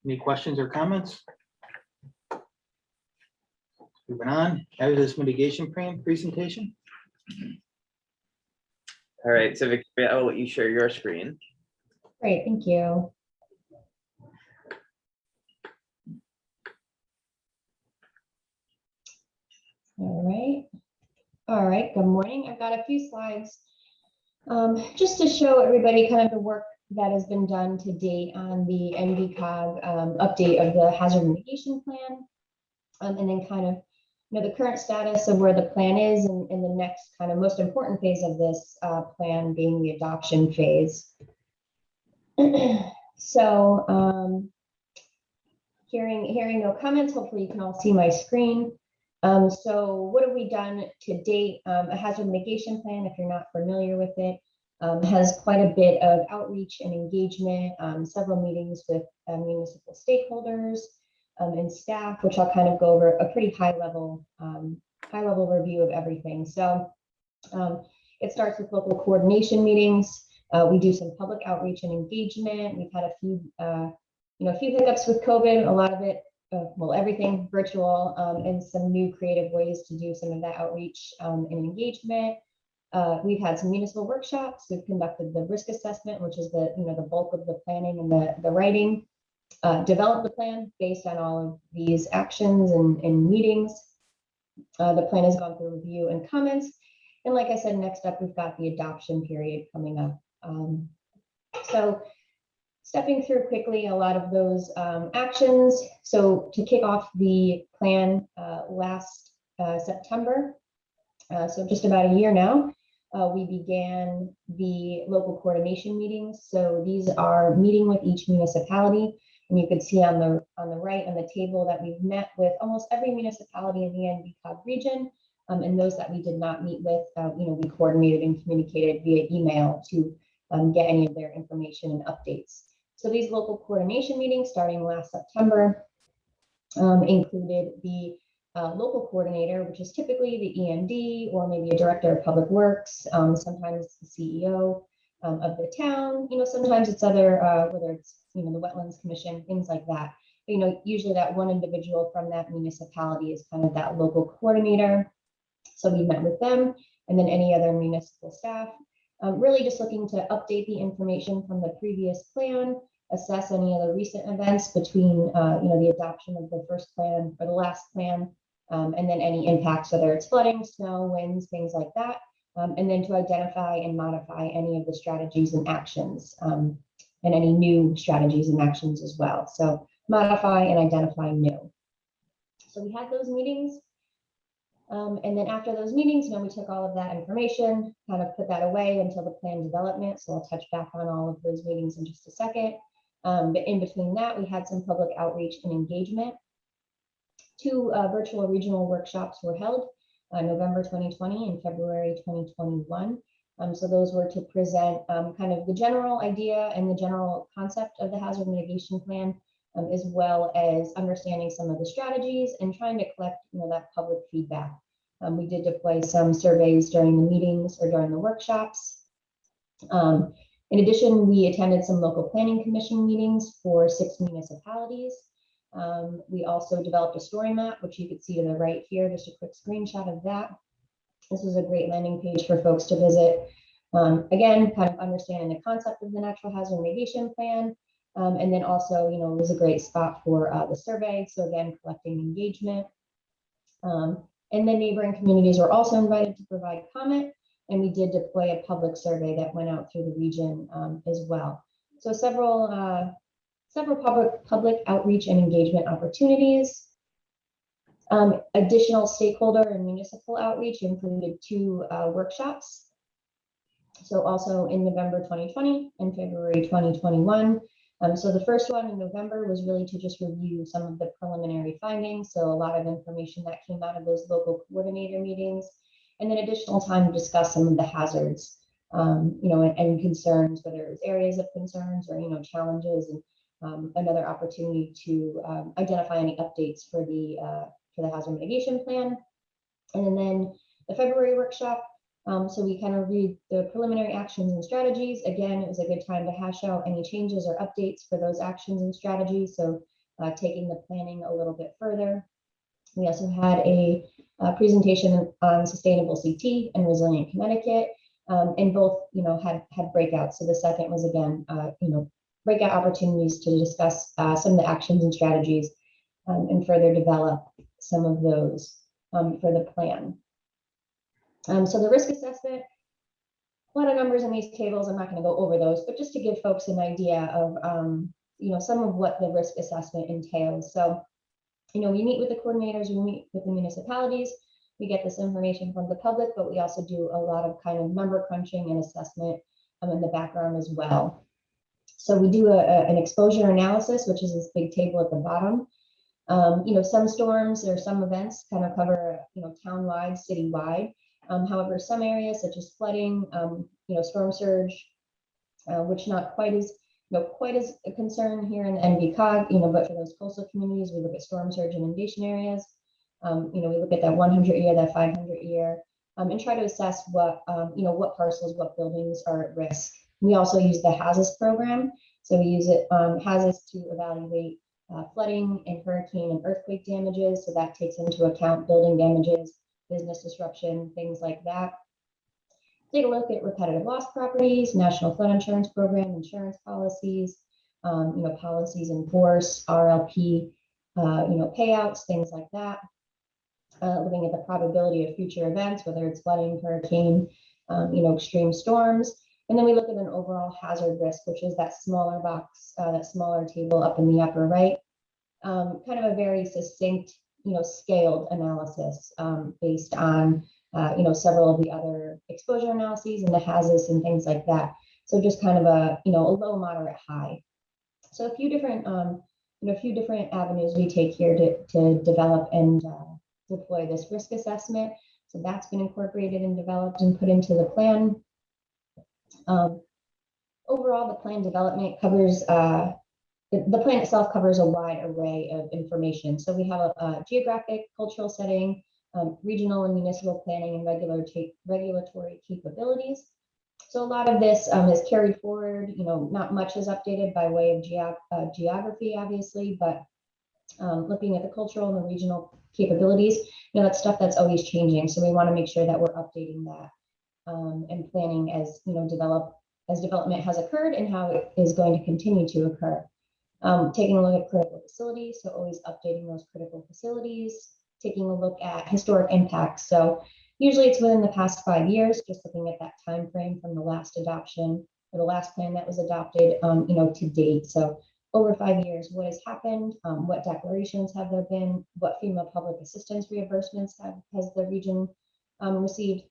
Any questions or comments? Moving on, hazardous mitigation plan presentation. All right, so Victoria, I'll let you share your screen. Great, thank you. All right, good morning. I've got a few slides just to show everybody kind of the work that has been done to date on the NVCOG update of the hazard mitigation plan, and then kind of the current status of where the plan is and the next kind of most important phase of this plan being the adoption phase. So hearing no comments, hopefully you can all see my screen. So what have we done to date? A hazard mitigation plan, if you're not familiar with it, has quite a bit of outreach and engagement, several meetings with municipal stakeholders and staff, which I'll kind of go over a pretty high level review of everything. So it starts with local coordination meetings. We do some public outreach and engagement. We've had a few hiccups with COVID, a lot of it, well, everything virtual, and some new creative ways to do some of that outreach and engagement. We've had some municipal workshops. We've conducted the risk assessment, which is the bulk of the planning and the writing. Developed the plan based on all of these actions and meetings. The plan has gone through review and comments. And like I said, next up, we've got the adoption period coming up. So stepping through quickly a lot of those actions. So to kick off the plan last September, so just about a year now, we began the local coordination meetings. So these are meeting with each municipality. And you can see on the right on the table that we've met with almost every municipality in the NVCOG region. And those that we did not meet with, we coordinated and communicated via email to get any of their information and updates. So these local coordination meetings starting last September included the local coordinator, which is typically the EMD or maybe a director of public works, sometimes the CEO of the town, sometimes it's other, whether it's, the Wetlands Commission, things like that. Usually that one individual from that municipality is kind of that local coordinator. So we met with them and then any other municipal staff, really just looking to update the information from the previous plan, assess any other recent events between, the adoption of the first plan or the last plan, and then any impacts, whether it's flooding, snow, winds, things like that. And then to identify and modify any of the strategies and actions and any new strategies and actions as well. So modify and identify new. So we had those meetings. And then after those meetings, we took all of that information, kind of put that away until the plan development. So I'll touch back on all of those meetings in just a second. But in between that, we had some public outreach and engagement. 2 virtual regional workshops were held, November 2020 and February 2021. So those were to present kind of the general idea and the general concept of the hazard mitigation plan, as well as understanding some of the strategies and trying to collect, that public feedback. We did deploy some surveys during the meetings or during the workshops. In addition, we attended some local planning commission meetings for 6 municipalities. We also developed a story map, which you could see to the right here, just a quick screenshot of that. This was a great landing page for folks to visit. Again, kind of understanding the concept of the Natural Hazard Mitigation Plan. And then also, it was a great spot for the survey. So again, collecting engagement. And then neighboring communities were also invited to provide comment. And we did deploy a public survey that went out through the region as well. So several public outreach and engagement opportunities. Additional stakeholder and municipal outreach included 2 workshops. So also in November 2020 and February 2021. So the first one in November was really to just review some of the preliminary findings. So a lot of information that came out of those local coordinator meetings, and then additional time to discuss some of the hazards, and concerns, whether it was areas of concerns or, challenges, and another opportunity to identify any updates for the hazard mitigation plan. And then the February workshop, so we kind of reviewed the preliminary actions and strategies. Again, it was a good time to hash out any changes or updates for those actions and strategies. So taking the planning a little bit further. We also had a presentation on sustainable CT and resilient Connecticut, and both, had breakouts. So the second was again, breakout opportunities to discuss some of the actions and strategies and further develop some of those for the plan. So the risk assessment, a lot of numbers in these tables. I'm not going to go over those, but just to give folks an idea of, some of what the risk assessment entails. So, we meet with the coordinators, we meet with the municipalities, we get this information from the public, but we also do a lot of kind of number crunching and assessment in the background as well. So we do an exposure analysis, which is this big table at the bottom. Some storms or some events kind of cover, town-wide, citywide. However, some areas such as flooding, storm surge, which not quite as a concern here in the NVCOG, but for those coastal communities, we look at storm surge inundation areas. We look at that 100-year, that 500-year, and try to assess what parcels, what buildings are at risk. We also use the HAZAS program. So we use it, HAZAS, to evaluate flooding and hurricane and earthquake damages. So that takes into account building damages, business disruption, things like that. Take a look at repetitive loss properties, National Flood Insurance Program, insurance policies, policies in force, RLP, payouts, things like that. Looking at the probability of future events, whether it's flooding, hurricane, extreme storms. And then we look at an overall hazard risk, which is that smaller box, that smaller table up in the upper right. Kind of a very succinct, scaled analysis based on, several of the other exposure analyses and the hazards and things like that. So just kind of a low, moderate, high. So a few different avenues we take here to develop and deploy this risk assessment. So that's been incorporated and developed and put into the plan. Overall, the plan development covers, the plan itself covers a wide array of information. So we have a geographic, cultural setting, regional and municipal planning, and regulatory capabilities. So a lot of this is carried forward. Not much is updated by way of geography, obviously, but looking at the cultural and the regional capabilities, that's stuff that's always changing. So we want to make sure that we're updating that and planning as development has occurred and how it is going to continue to occur. Taking a look at critical facilities, so always updating those critical facilities. Taking a look at historic impacts. So usually it's within the past 5 years, just looking at that time frame from the last adoption or the last plan that was adopted, to date. So over 5 years, what has happened? What declarations have there been? What FEMA public assistance reimbursements has the region received?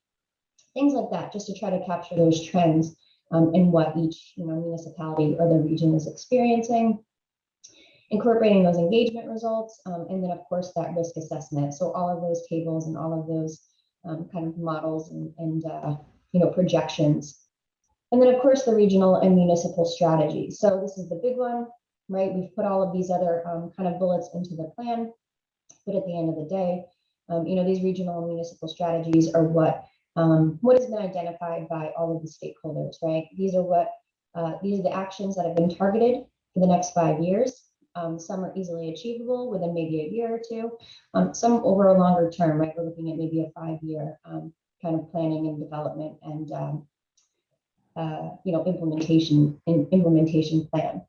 Things like that, just to try to capture those trends in what each municipality or the region is experiencing. Incorporating those engagement results, and then of course that risk assessment. So all of those tables and all of those kind of models and projections. And then of course the regional and municipal strategies. So this is the big one, right? We've put all of these other kind of bullets into the plan, but at the end of the day, these regional and municipal strategies are what has been identified by all of the stakeholders, right? These are the actions that have been targeted for the next 5 years. Some are easily achievable within maybe a year or two. Some over a longer term, right? We're looking at maybe a 5-year kind of planning and development and, implementation plan.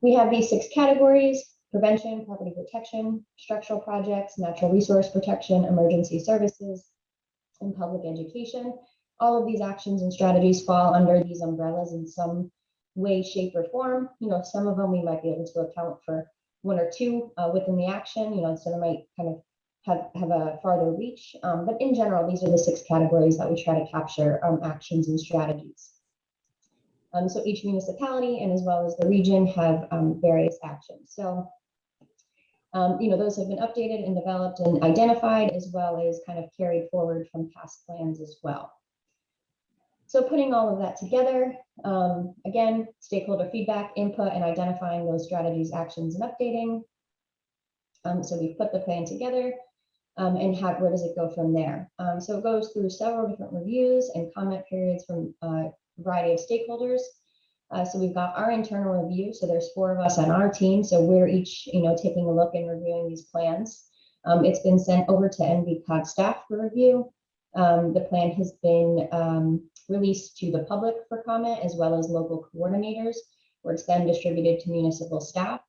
We have these 6 categories: prevention, property protection, structural projects, natural resource protection, emergency services, and public education. All of these actions and strategies fall under these umbrellas in some way, shape, or form. Some of them we might be able to account for 1 or 2 within the action, so they might kind of have a farther reach. But in general, these are the 6 categories that we try to capture actions and strategies. So each municipality and as well as the region have various actions. So, those have been updated and developed and identified, as well as kind of carried forward from past plans as well. So putting all of that together, again, stakeholder feedback, input, and identifying those strategies, actions, and updating. So we've put the plan together, and where does it go from there? So it goes through several different reviews and comment periods from a variety of stakeholders. So we've got our internal review. So there's 4 of us on our team. So we're each, taking a look and reviewing these plans. It's been sent over to NVCOG staff for review. The plan has been released to the public for comment, as well as local coordinators, where it's then distributed to municipal staff.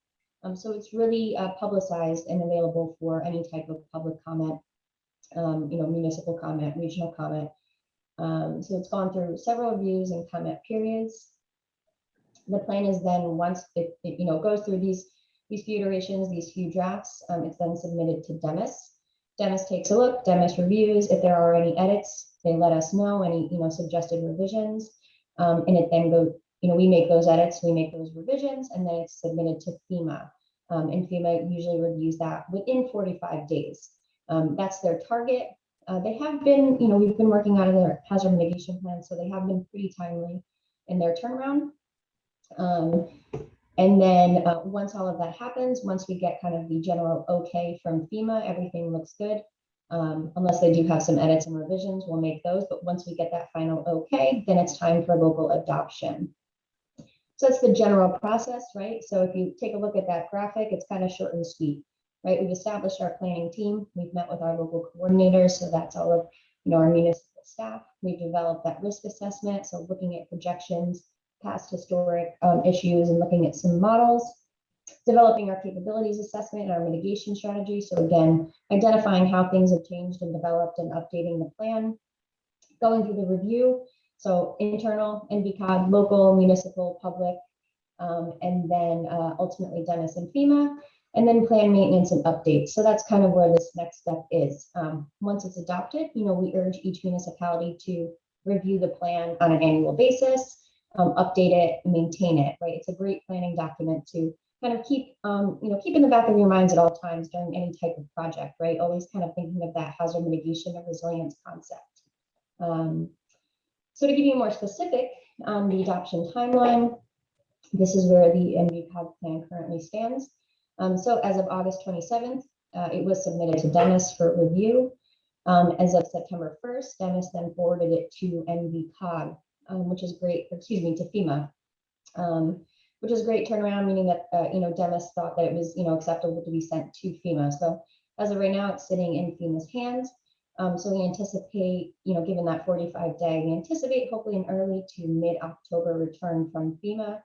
So it's really publicized and available for any type of public comment, municipal comment, regional comment. So it's gone through several reviews and comment periods. The plan is then, once it goes through these few iterations, these few drafts, it's then submitted to DEMIS. DEMIS takes a look, DEMIS reviews. If there are any edits, they let us know any, suggested revisions. And it then goes, we make those edits, we make those revisions, and then it's submitted to FEMA. And FEMA usually reviews that within 45 days. That's their target. They have been, we've been working on their hazard mitigation plan, so they have been pretty timely in their turnaround. And then once all of that happens, once we get kind of the general okay from FEMA, everything looks good. Unless they do have some edits and revisions, we'll make those. But once we get that final okay, then it's time for local adoption. So that's the general process, right? So if you take a look at that graphic, it's kind of short and sweet, right? We've established our planning team. We've met with our local coordinators. So that's all of, our municipal staff. We've developed that risk assessment. So looking at projections, past historic issues, and looking at some models, developing our capabilities assessment and our mitigation strategy. So again, identifying how things have changed and developed and updating the plan, going through the review. So internal, NVCOG, local, municipal, public, and then ultimately DEMIS and FEMA, and then plan maintenance and updates. So that's kind of where this next step is. Once it's adopted, we urge each municipality to review the plan on an annual basis, update it, maintain it, right? It's a great planning document to kind of keep, keep in the back of your minds at all times during any type of project, right? Always kind of thinking of that hazard mitigation and resilience concept. So to give you more specific, the adoption timeline, this is where the NVCOG plan currently stands. So as of August 27th, it was submitted to DEMIS for review. As of September 1st, DEMIS then forwarded it to NVCOG, which is great, excuse me, to FEMA, which is great turnaround, meaning that, DEMIS thought that it was, acceptable to be sent to FEMA. So as of right now, it's sitting in FEMA's hands. So we anticipate, given that 45-day, we anticipate hopefully an early to mid-October return from FEMA.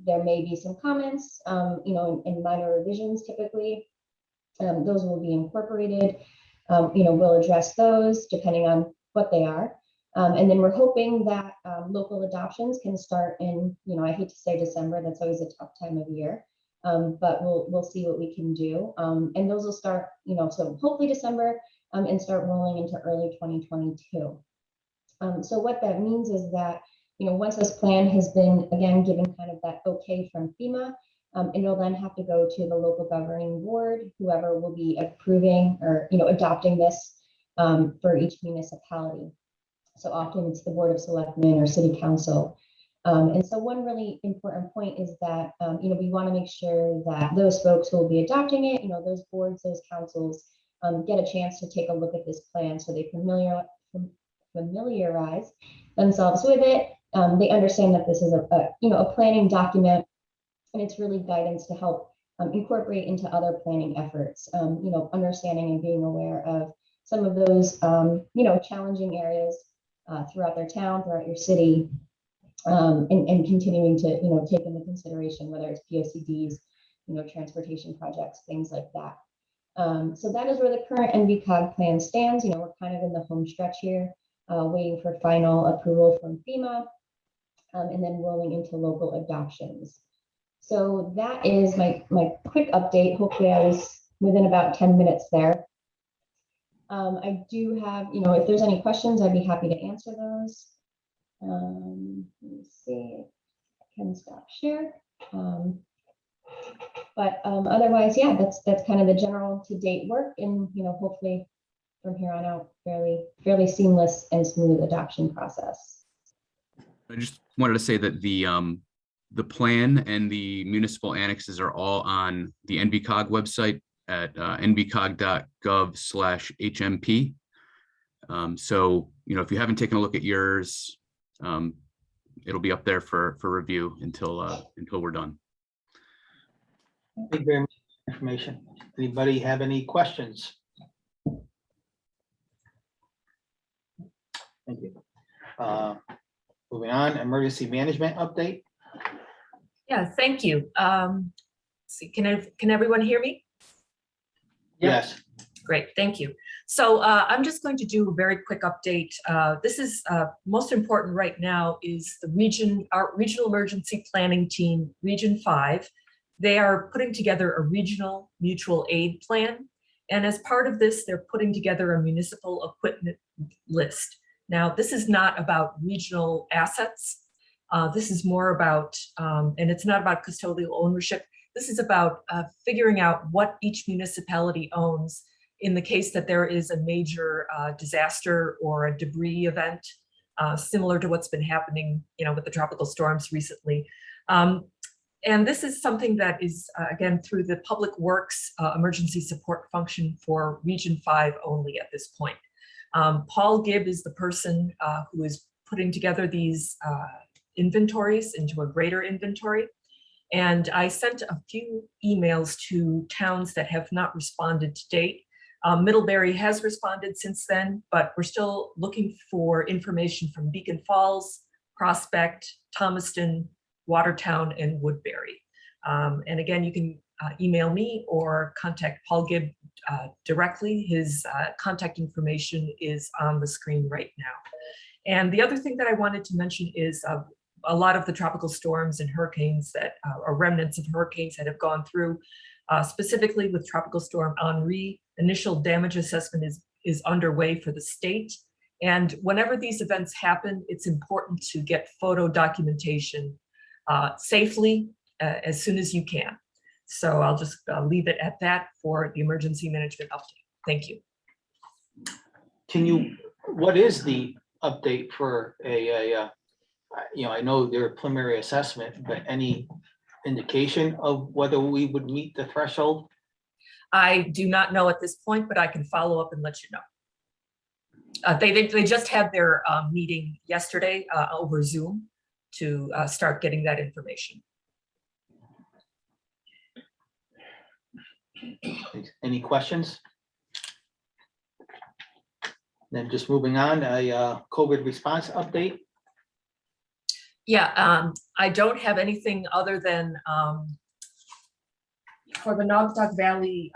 There may be some comments, in minor revisions typically. Those will be incorporated. We'll address those depending on what they are. And then we're hoping that local adoptions can start in, I hate to say December, that's always a tough time of year, but we'll see what we can do. And those will start, so hopefully December, and start rolling into early 2022. So what that means is that, once this plan has been, again, given kind of that okay from FEMA, it'll then have to go to the local governing board, whoever will be approving or, adopting this for each municipality. So often it's the Board of Selectmen or City Council. And so one really important point is that, we want to make sure that those folks who will be adopting it, those boards, those councils, get a chance to take a look at this plan so they familiarize themselves with it. They understand that this is a planning document, and it's really guidance to help incorporate into other planning efforts. Understanding and being aware of some of those, challenging areas throughout their town, throughout your city, and continuing to, take into consideration whether it's POCDs, transportation projects, things like that. So that is where the current NVCOG plan stands. We're kind of in the home stretch here, waiting for final approval from FEMA, and then rolling into local adoptions. So that is my quick update. Hopefully I was within about 10 minutes there. I do have, if there's any questions, I'd be happy to answer those. Let me see if I can stop share. But otherwise, yeah, that's kind of the general to date work, and hopefully from here on out, fairly seamless and smooth adoption process. I just wanted to say that the plan and the municipal annexes are all on the NVCOG website at nvcog.gov/HMP. So, if you haven't taken a look at yours, it'll be up there for review until we're done. Thank you very much for information. Anybody have any questions? Thank you. Moving on, emergency management update. Yeah, thank you. See, can everyone hear me? Yes. Great, thank you. So I'm just going to do a very quick update. This is most important right now is our regional emergency planning team, Region 5. They are putting together a regional mutual aid plan. And as part of this, they're putting together a municipal equipment list. Now, this is not about regional assets. This is more about, and it's not about custodial ownership. This is about figuring out what each municipality owns in the case that there is a major disaster or a debris event, similar to what's been happening, with the tropical storms recently. And this is something that is, again, through the Public Works emergency support function for Region 5 only at this point. Paul Gibb is the person who is putting together these inventories into a greater inventory. And I sent a few emails to towns that have not responded to date. Middlebury has responded since then, but we're still looking for information from Beacon Falls, Prospect, Thomaston, Watertown, and Woodbury. And again, you can email me or contact Paul Gibb directly. His contact information is on the screen right now. And the other thing that I wanted to mention is a lot of the tropical storms and hurricanes that are remnants of hurricanes that have gone through, specifically with Tropical Storm Henri. Initial damage assessment is underway for the state. And whenever these events happen, it's important to get photo documentation safely as soon as you can. So I'll just leave it at that for the emergency management update. Thank you. What is the update for I know there are preliminary assessment, but any indication of whether we would meet the threshold? I do not know at this point, but I can follow up and let you know. They just had their meeting yesterday over Zoom to start getting that information. Any questions? Then just moving on, a COVID response update. Yeah, I don't have anything other than for the Naugatuck+Valley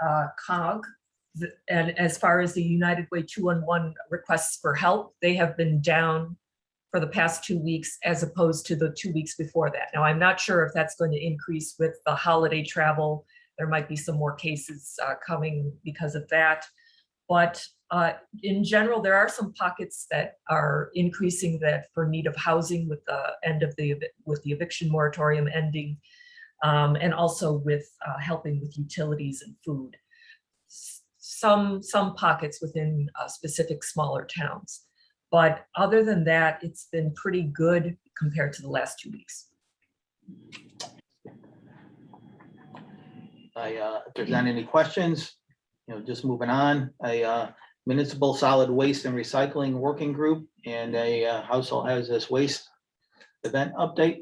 COG, and as far as the United Way 211 requests for help, they have been down for the past 2 weeks as opposed to the 2 weeks before that. Now, I'm not sure if that's going to increase with the holiday travel. There might be some more cases coming because of that. But in general, there are some pockets that are increasing that for need of housing with the end of the eviction moratorium ending, and also with helping with utilities and food. Some pockets within specific smaller towns. But other than that, it's been pretty good compared to the last 2 weeks. If there's not any questions, just moving on, a municipal solid waste and recycling working group and a household hazardous waste event update.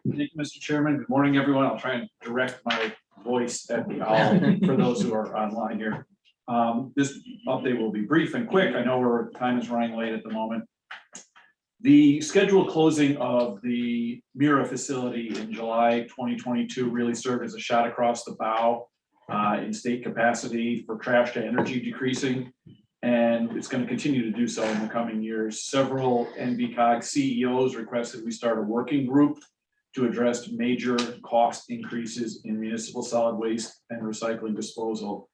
Thank you, Mr. Chairman. Good morning, everyone. I'll try and direct my voice at the owl for those who are online here. This update will be brief and quick. I know our time is running late at the moment. The scheduled closing of the Mira facility in July 2022 really served as a shot across the bow in state capacity for trash to energy decreasing. And it's going to continue to do so in the coming years. Several NVCOG CEOs requested we start a working group to address major cost increases in municipal solid waste and recycling disposal.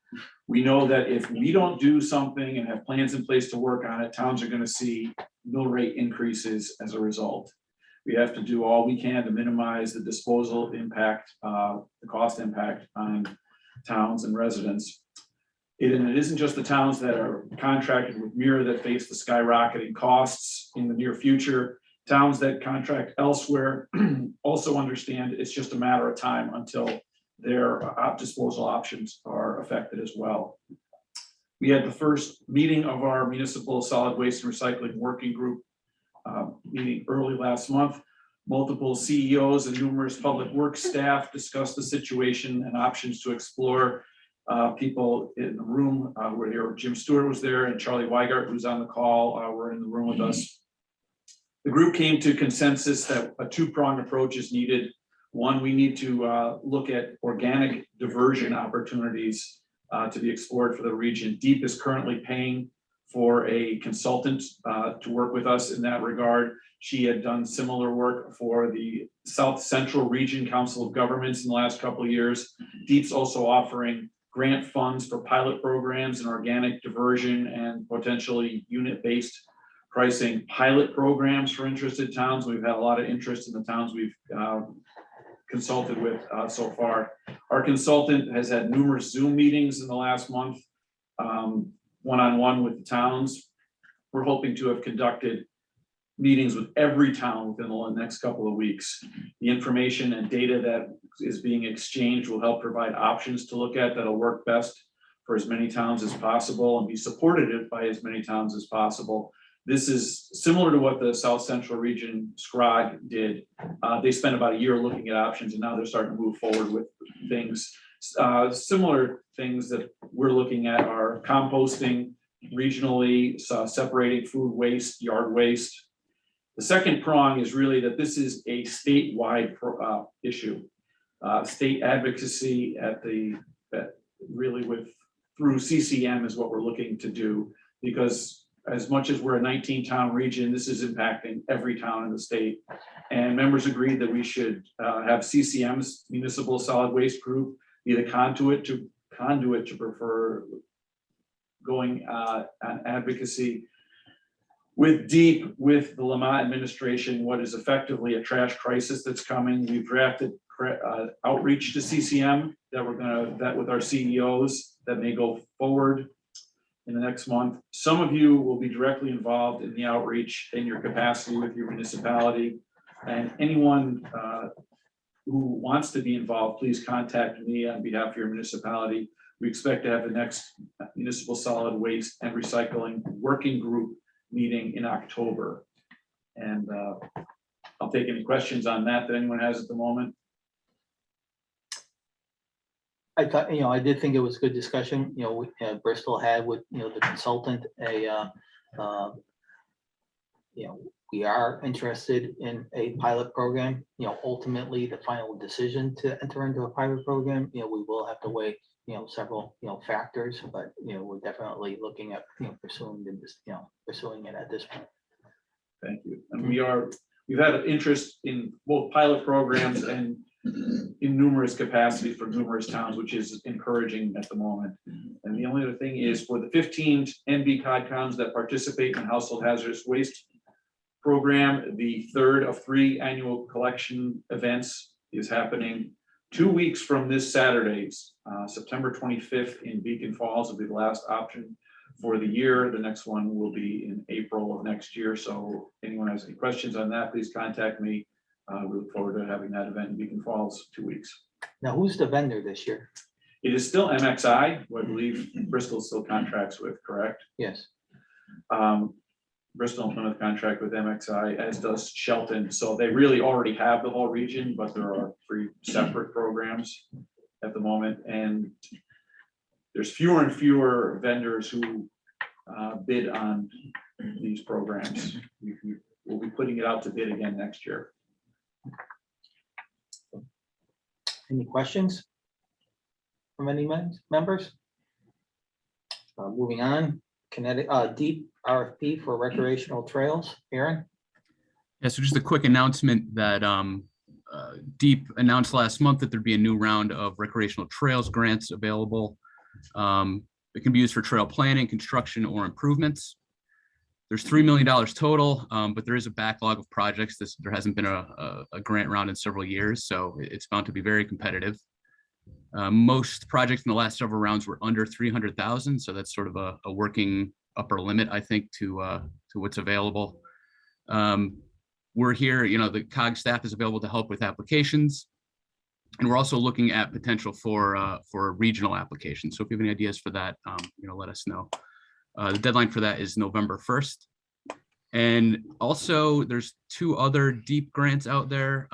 We know that if we don't do something and have plans in place to work on it, towns are going to see mill rate increases as a result. We have to do all we can to minimize the disposal impact, the cost impact on towns and residents. And it isn't just the towns that are contracted with Mira that face the skyrocketing costs in the near future. Towns that contract elsewhere also understand it's just a matter of time until their disposal options are affected as well. We had the first meeting of our municipal solid waste and recycling working group meeting early last month. Multiple CEOs and numerous public works staff discussed the situation and options to explore. People in the room were here. Jim Stewart was there, and Charlie Weigart, who's on the call, were in the room with us. The group came to consensus that a two-pronged approach is needed. One, we need to look at organic diversion opportunities to be explored for the region. DEEP is currently paying for a consultant to work with us in that regard. She had done similar work for the South Central Region Council of Governments in the last couple of years. DEEP's also offering grant funds for pilot programs and organic diversion and potentially unit-based pricing pilot programs for interested towns. We've had a lot of interest in the towns we've consulted with so far. Our consultant has had numerous Zoom meetings in the last month, one-on-one with the towns. We're hoping to have conducted meetings with every town within the next couple of weeks. The information and data that is being exchanged will help provide options to look at that'll work best for as many towns as possible and be supported by as many towns as possible. This is similar to what the South Central Region SCROG did. They spent about a year looking at options, and now they're starting to move forward with things. Similar things that we're looking at are composting regionally, separating food waste, yard waste. The second prong is really that this is a statewide issue. State advocacy through CCM is what we're looking to do, because as much as we're a 19-town region, this is impacting every town in the state. And members agreed that we should have CCM's municipal solid waste group be the conduit to prefer going on advocacy with DEEP, with the Lamont administration, what is effectively a trash crisis that's coming. We've drafted outreach to CCM that we're going to vet with our CEOs that may go forward in the next month. Some of you will be directly involved in the outreach in your capacity with your municipality, and anyone who wants to be involved, please contact me on behalf of your municipality. We expect to have the next municipal solid waste and recycling working group meeting in October. And I'll take any questions on that anyone has at the moment. I thought, I did think it was good discussion, Bristol had with, the consultant, we are interested in a pilot program. Ultimately the final decision to enter into a pilot program, we will have to weigh, several, factors, but, we're definitely looking at, pursuing it at this point. Thank you. And we've had interest in both pilot programs and in numerous capacities for numerous towns, which is encouraging at the moment. And the only other thing is for the 15 NVCOG towns that participate in household hazardous waste program, the third of 3 annual collection events is happening 2 weeks from this Saturday, September 25th in Beacon Falls will be the last option for the year. The next one will be in April of next year. So anyone has any questions on that, please contact me. We look forward to having that event in Beacon Falls 2 weeks. Now, who's the vendor this year? It is still MXI, who I believe Bristol still contracts with, correct? Yes. Bristol and Plymouth contract with MXI, as does Shelton. So they really already have the whole region, but there are 3 separate programs. at the moment, and there's fewer and fewer vendors who bid on these programs. We'll be putting it out to bid again next year. Any questions from any members? Moving on, deep RFP for recreational trails. Aaron? Yeah, so just a quick announcement that Deep announced last month that there'd be a new round of recreational trails grants available. It can be used for trail planning, construction, or improvements. There's $3 million total, but there is a backlog of projects. There hasn't been a grant round in several years, so it's bound to be very competitive. Most projects in the last several rounds were under 300,000, so that's sort of a working upper limit, I think, to what's available. We're here, the COG staff is available to help with applications, and we're also looking at potential for regional applications. So if you have any ideas for that, let us know. The deadline for that is November 1st. And also there's 2 other deep grants out there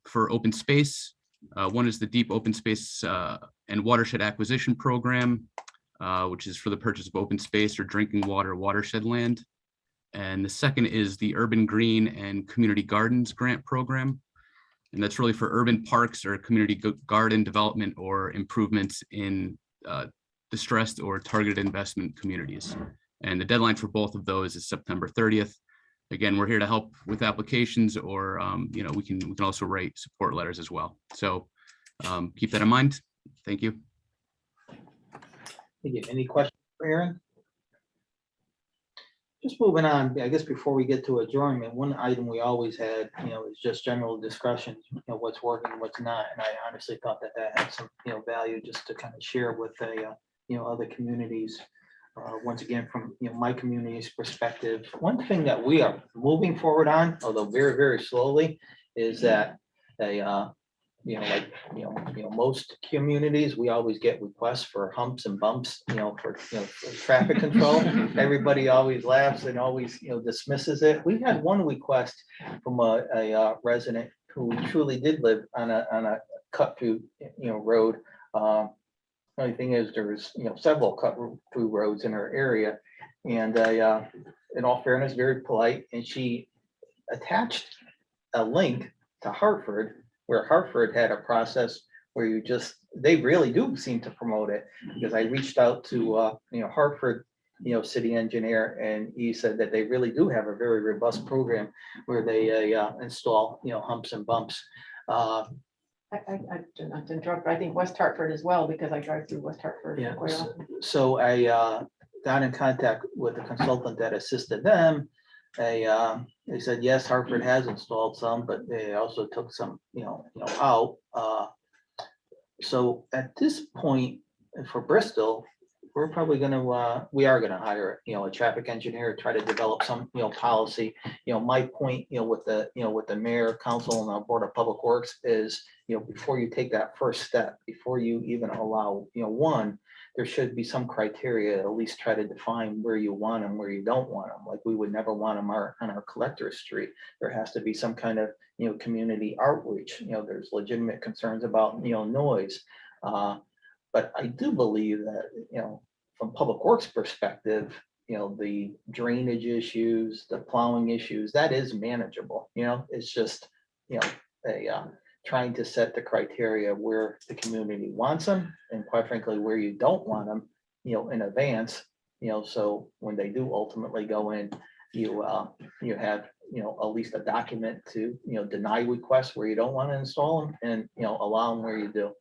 for open space. One is the Deep Open Space and Watershed Acquisition Program, which is for the purchase of open space or drinking water watershed land. And the second is the Urban Green and Community Gardens Grant Program. And that's really for urban parks or community garden development or improvements in distressed or targeted investment communities. And the deadline for both of those is September 30th. Again, we're here to help with applications, or we can also write support letters as well. So keep that in mind. Thank you. Any questions for Aaron? Just moving on, I guess before we get to adjournment, one item we always had, is just general discussions, what's working, what's not. And I honestly thought that had some, value just to kind of share with other communities. Once again, from my community's perspective, one thing that we are moving forward on, although very, very slowly, is that most communities, we always get requests for humps and bumps, for traffic control. Everybody always laughs and always dismisses it. We had one request from a resident who truly did live on a cut through road. Only thing is, there's several cut through roads in her area, and in all fairness, very polite, and she attached a link to Hartford, where Hartford had a process where they really do seem to promote it, because I reached out to Hartford city engineer, and he said that they really do have a very robust program where they install humps and bumps. I not to interrupt, but I think West Hartford as well, because I drive through West Hartford. Yeah. quite often. So I got in contact with the consultant that assisted them. They said, yes, Hartford has installed some, but they also took some, out. So at this point for Bristol, we're probably we are gonna hire, a traffic engineer, try to develop some, policy. My point, with the mayor, council, and the Board of Public Works is, before you take that first step, before you even allow, one, there should be some criteria, at least try to define where you want them, where you don't want them. Like, we would never want them on our collector's street. There has to be some kind of, community outreach. There's legitimate concerns about, noise. But I do believe that, from Public Works perspective, the drainage issues, the plowing issues, that is manageable. It's just, trying to set the criteria where the community wants them, and quite frankly, where you don't want them, in advance, so when they do ultimately go in, you have, at least a document to, deny requests where you don't want to install them, and, allow them where you do.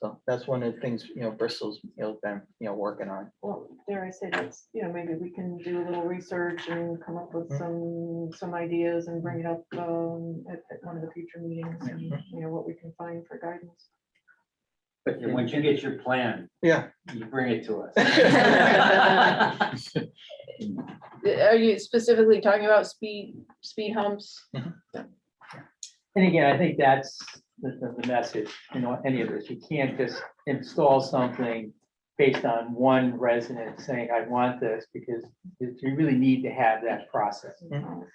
So that's one of the things, Bristol's, been, working on. Well, dare I say that's, maybe we can do a little research and come up with some ideas and bring it up at one of the future meetings, and what we can find for guidance. But once you get your plan, Yeah. you bring it to us. Are you specifically talking about speed humps? And again, I think that's the message, any of this. You can't just install something based on one resident saying, I want this, because you really need to have that process. You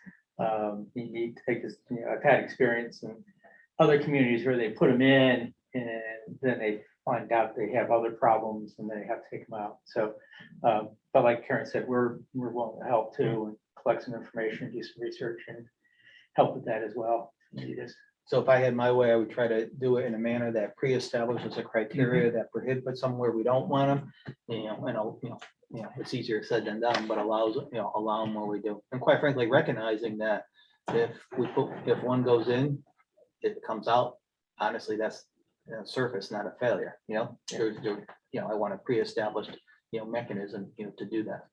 need to take this, I've had experience in other communities where they put them in and then they find out they have other problems and they have to take them out. So, but like Karen said, we're willing to help too and collect some information, do some research and help with that as well. So if I had my way, I would try to do it in a manner that pre-establishes a criteria that prohibits them where we don't want them. It's easier said than done, but allow them where we do. And quite frankly, recognizing that if one goes in, it comes out, honestly, that's surface, not a failure, I want a pre-established, mechanism, to do that.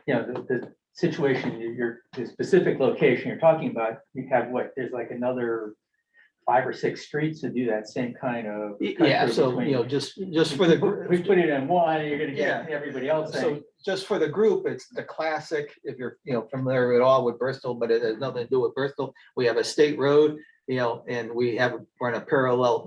The situation, the specific location you're talking about, you have there's like another 5 or 6 streets to do that same kind of. Yeah, so, just for the. We put it in one, you're gonna get everybody else. So just for the group, it's the classic, if you're, familiar at all with Bristol, but it has nothing to do with Bristol. We have a state road, and we're in a parallel,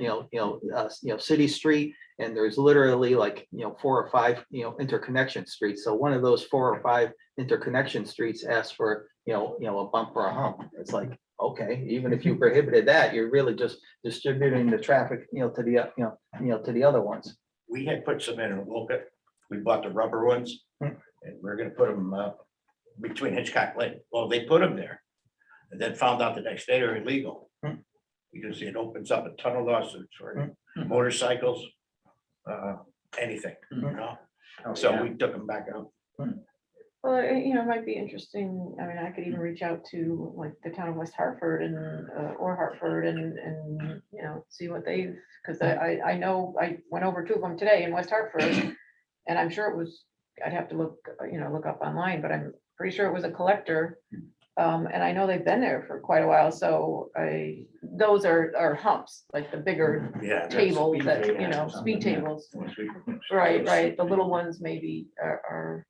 city street, and there's literally like, 4 or 5, interconnection streets. So one of those 4 or 5 interconnection streets asks for, a bump or a hump. It's like, okay, even if you prohibited that, you're really just distributing the traffic, to the other ones. We had put some in Wolcott. We bought the rubber ones and we're gonna put them between Hitchcock Lake. Well, they put them there and then found out the next day they're illegal. Because it opens up a ton of lawsuits for motorcycles, anything, So we took them back out. Well, it might be interesting. I mean, I could even reach out to like the town of West Hartford or Hartford and see what they've, because I know I went over 2 of them today in West Hartford, and I'm sure it was, I'd have to look up online, but I'm pretty sure it was a collector. And I know they've been there for quite a while, so those are humps, like the bigger tables that, speed tables. Right, the little ones maybe are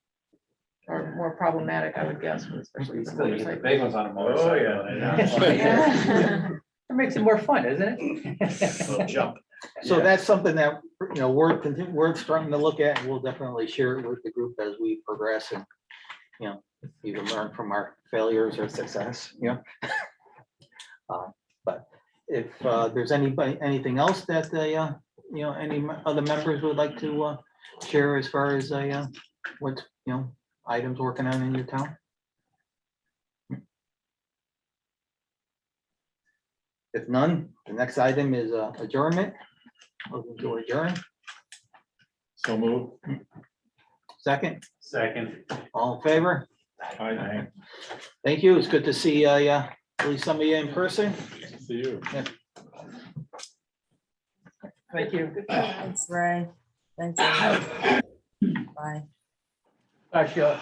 more problematic, I would guess, especially with the motorcycle. Big ones on a motorcycle. Yeah. It makes it more fun, isn't it? Jump. So that's something that, we're starting to look at, and we'll definitely share it with the group as we progress and, even learn from our failures or success, But if there's anything else that, any other members would like to share as far as, what, items working on in your town? If none, the next item is adjournment. Looking to adjourn. So move. Second, all in favor? Aye. Thank you. It's good to see at least some of you in person. See you. Thank you. Thanks, Ray. Thanks. Ray. Bye. Bye, Sheila.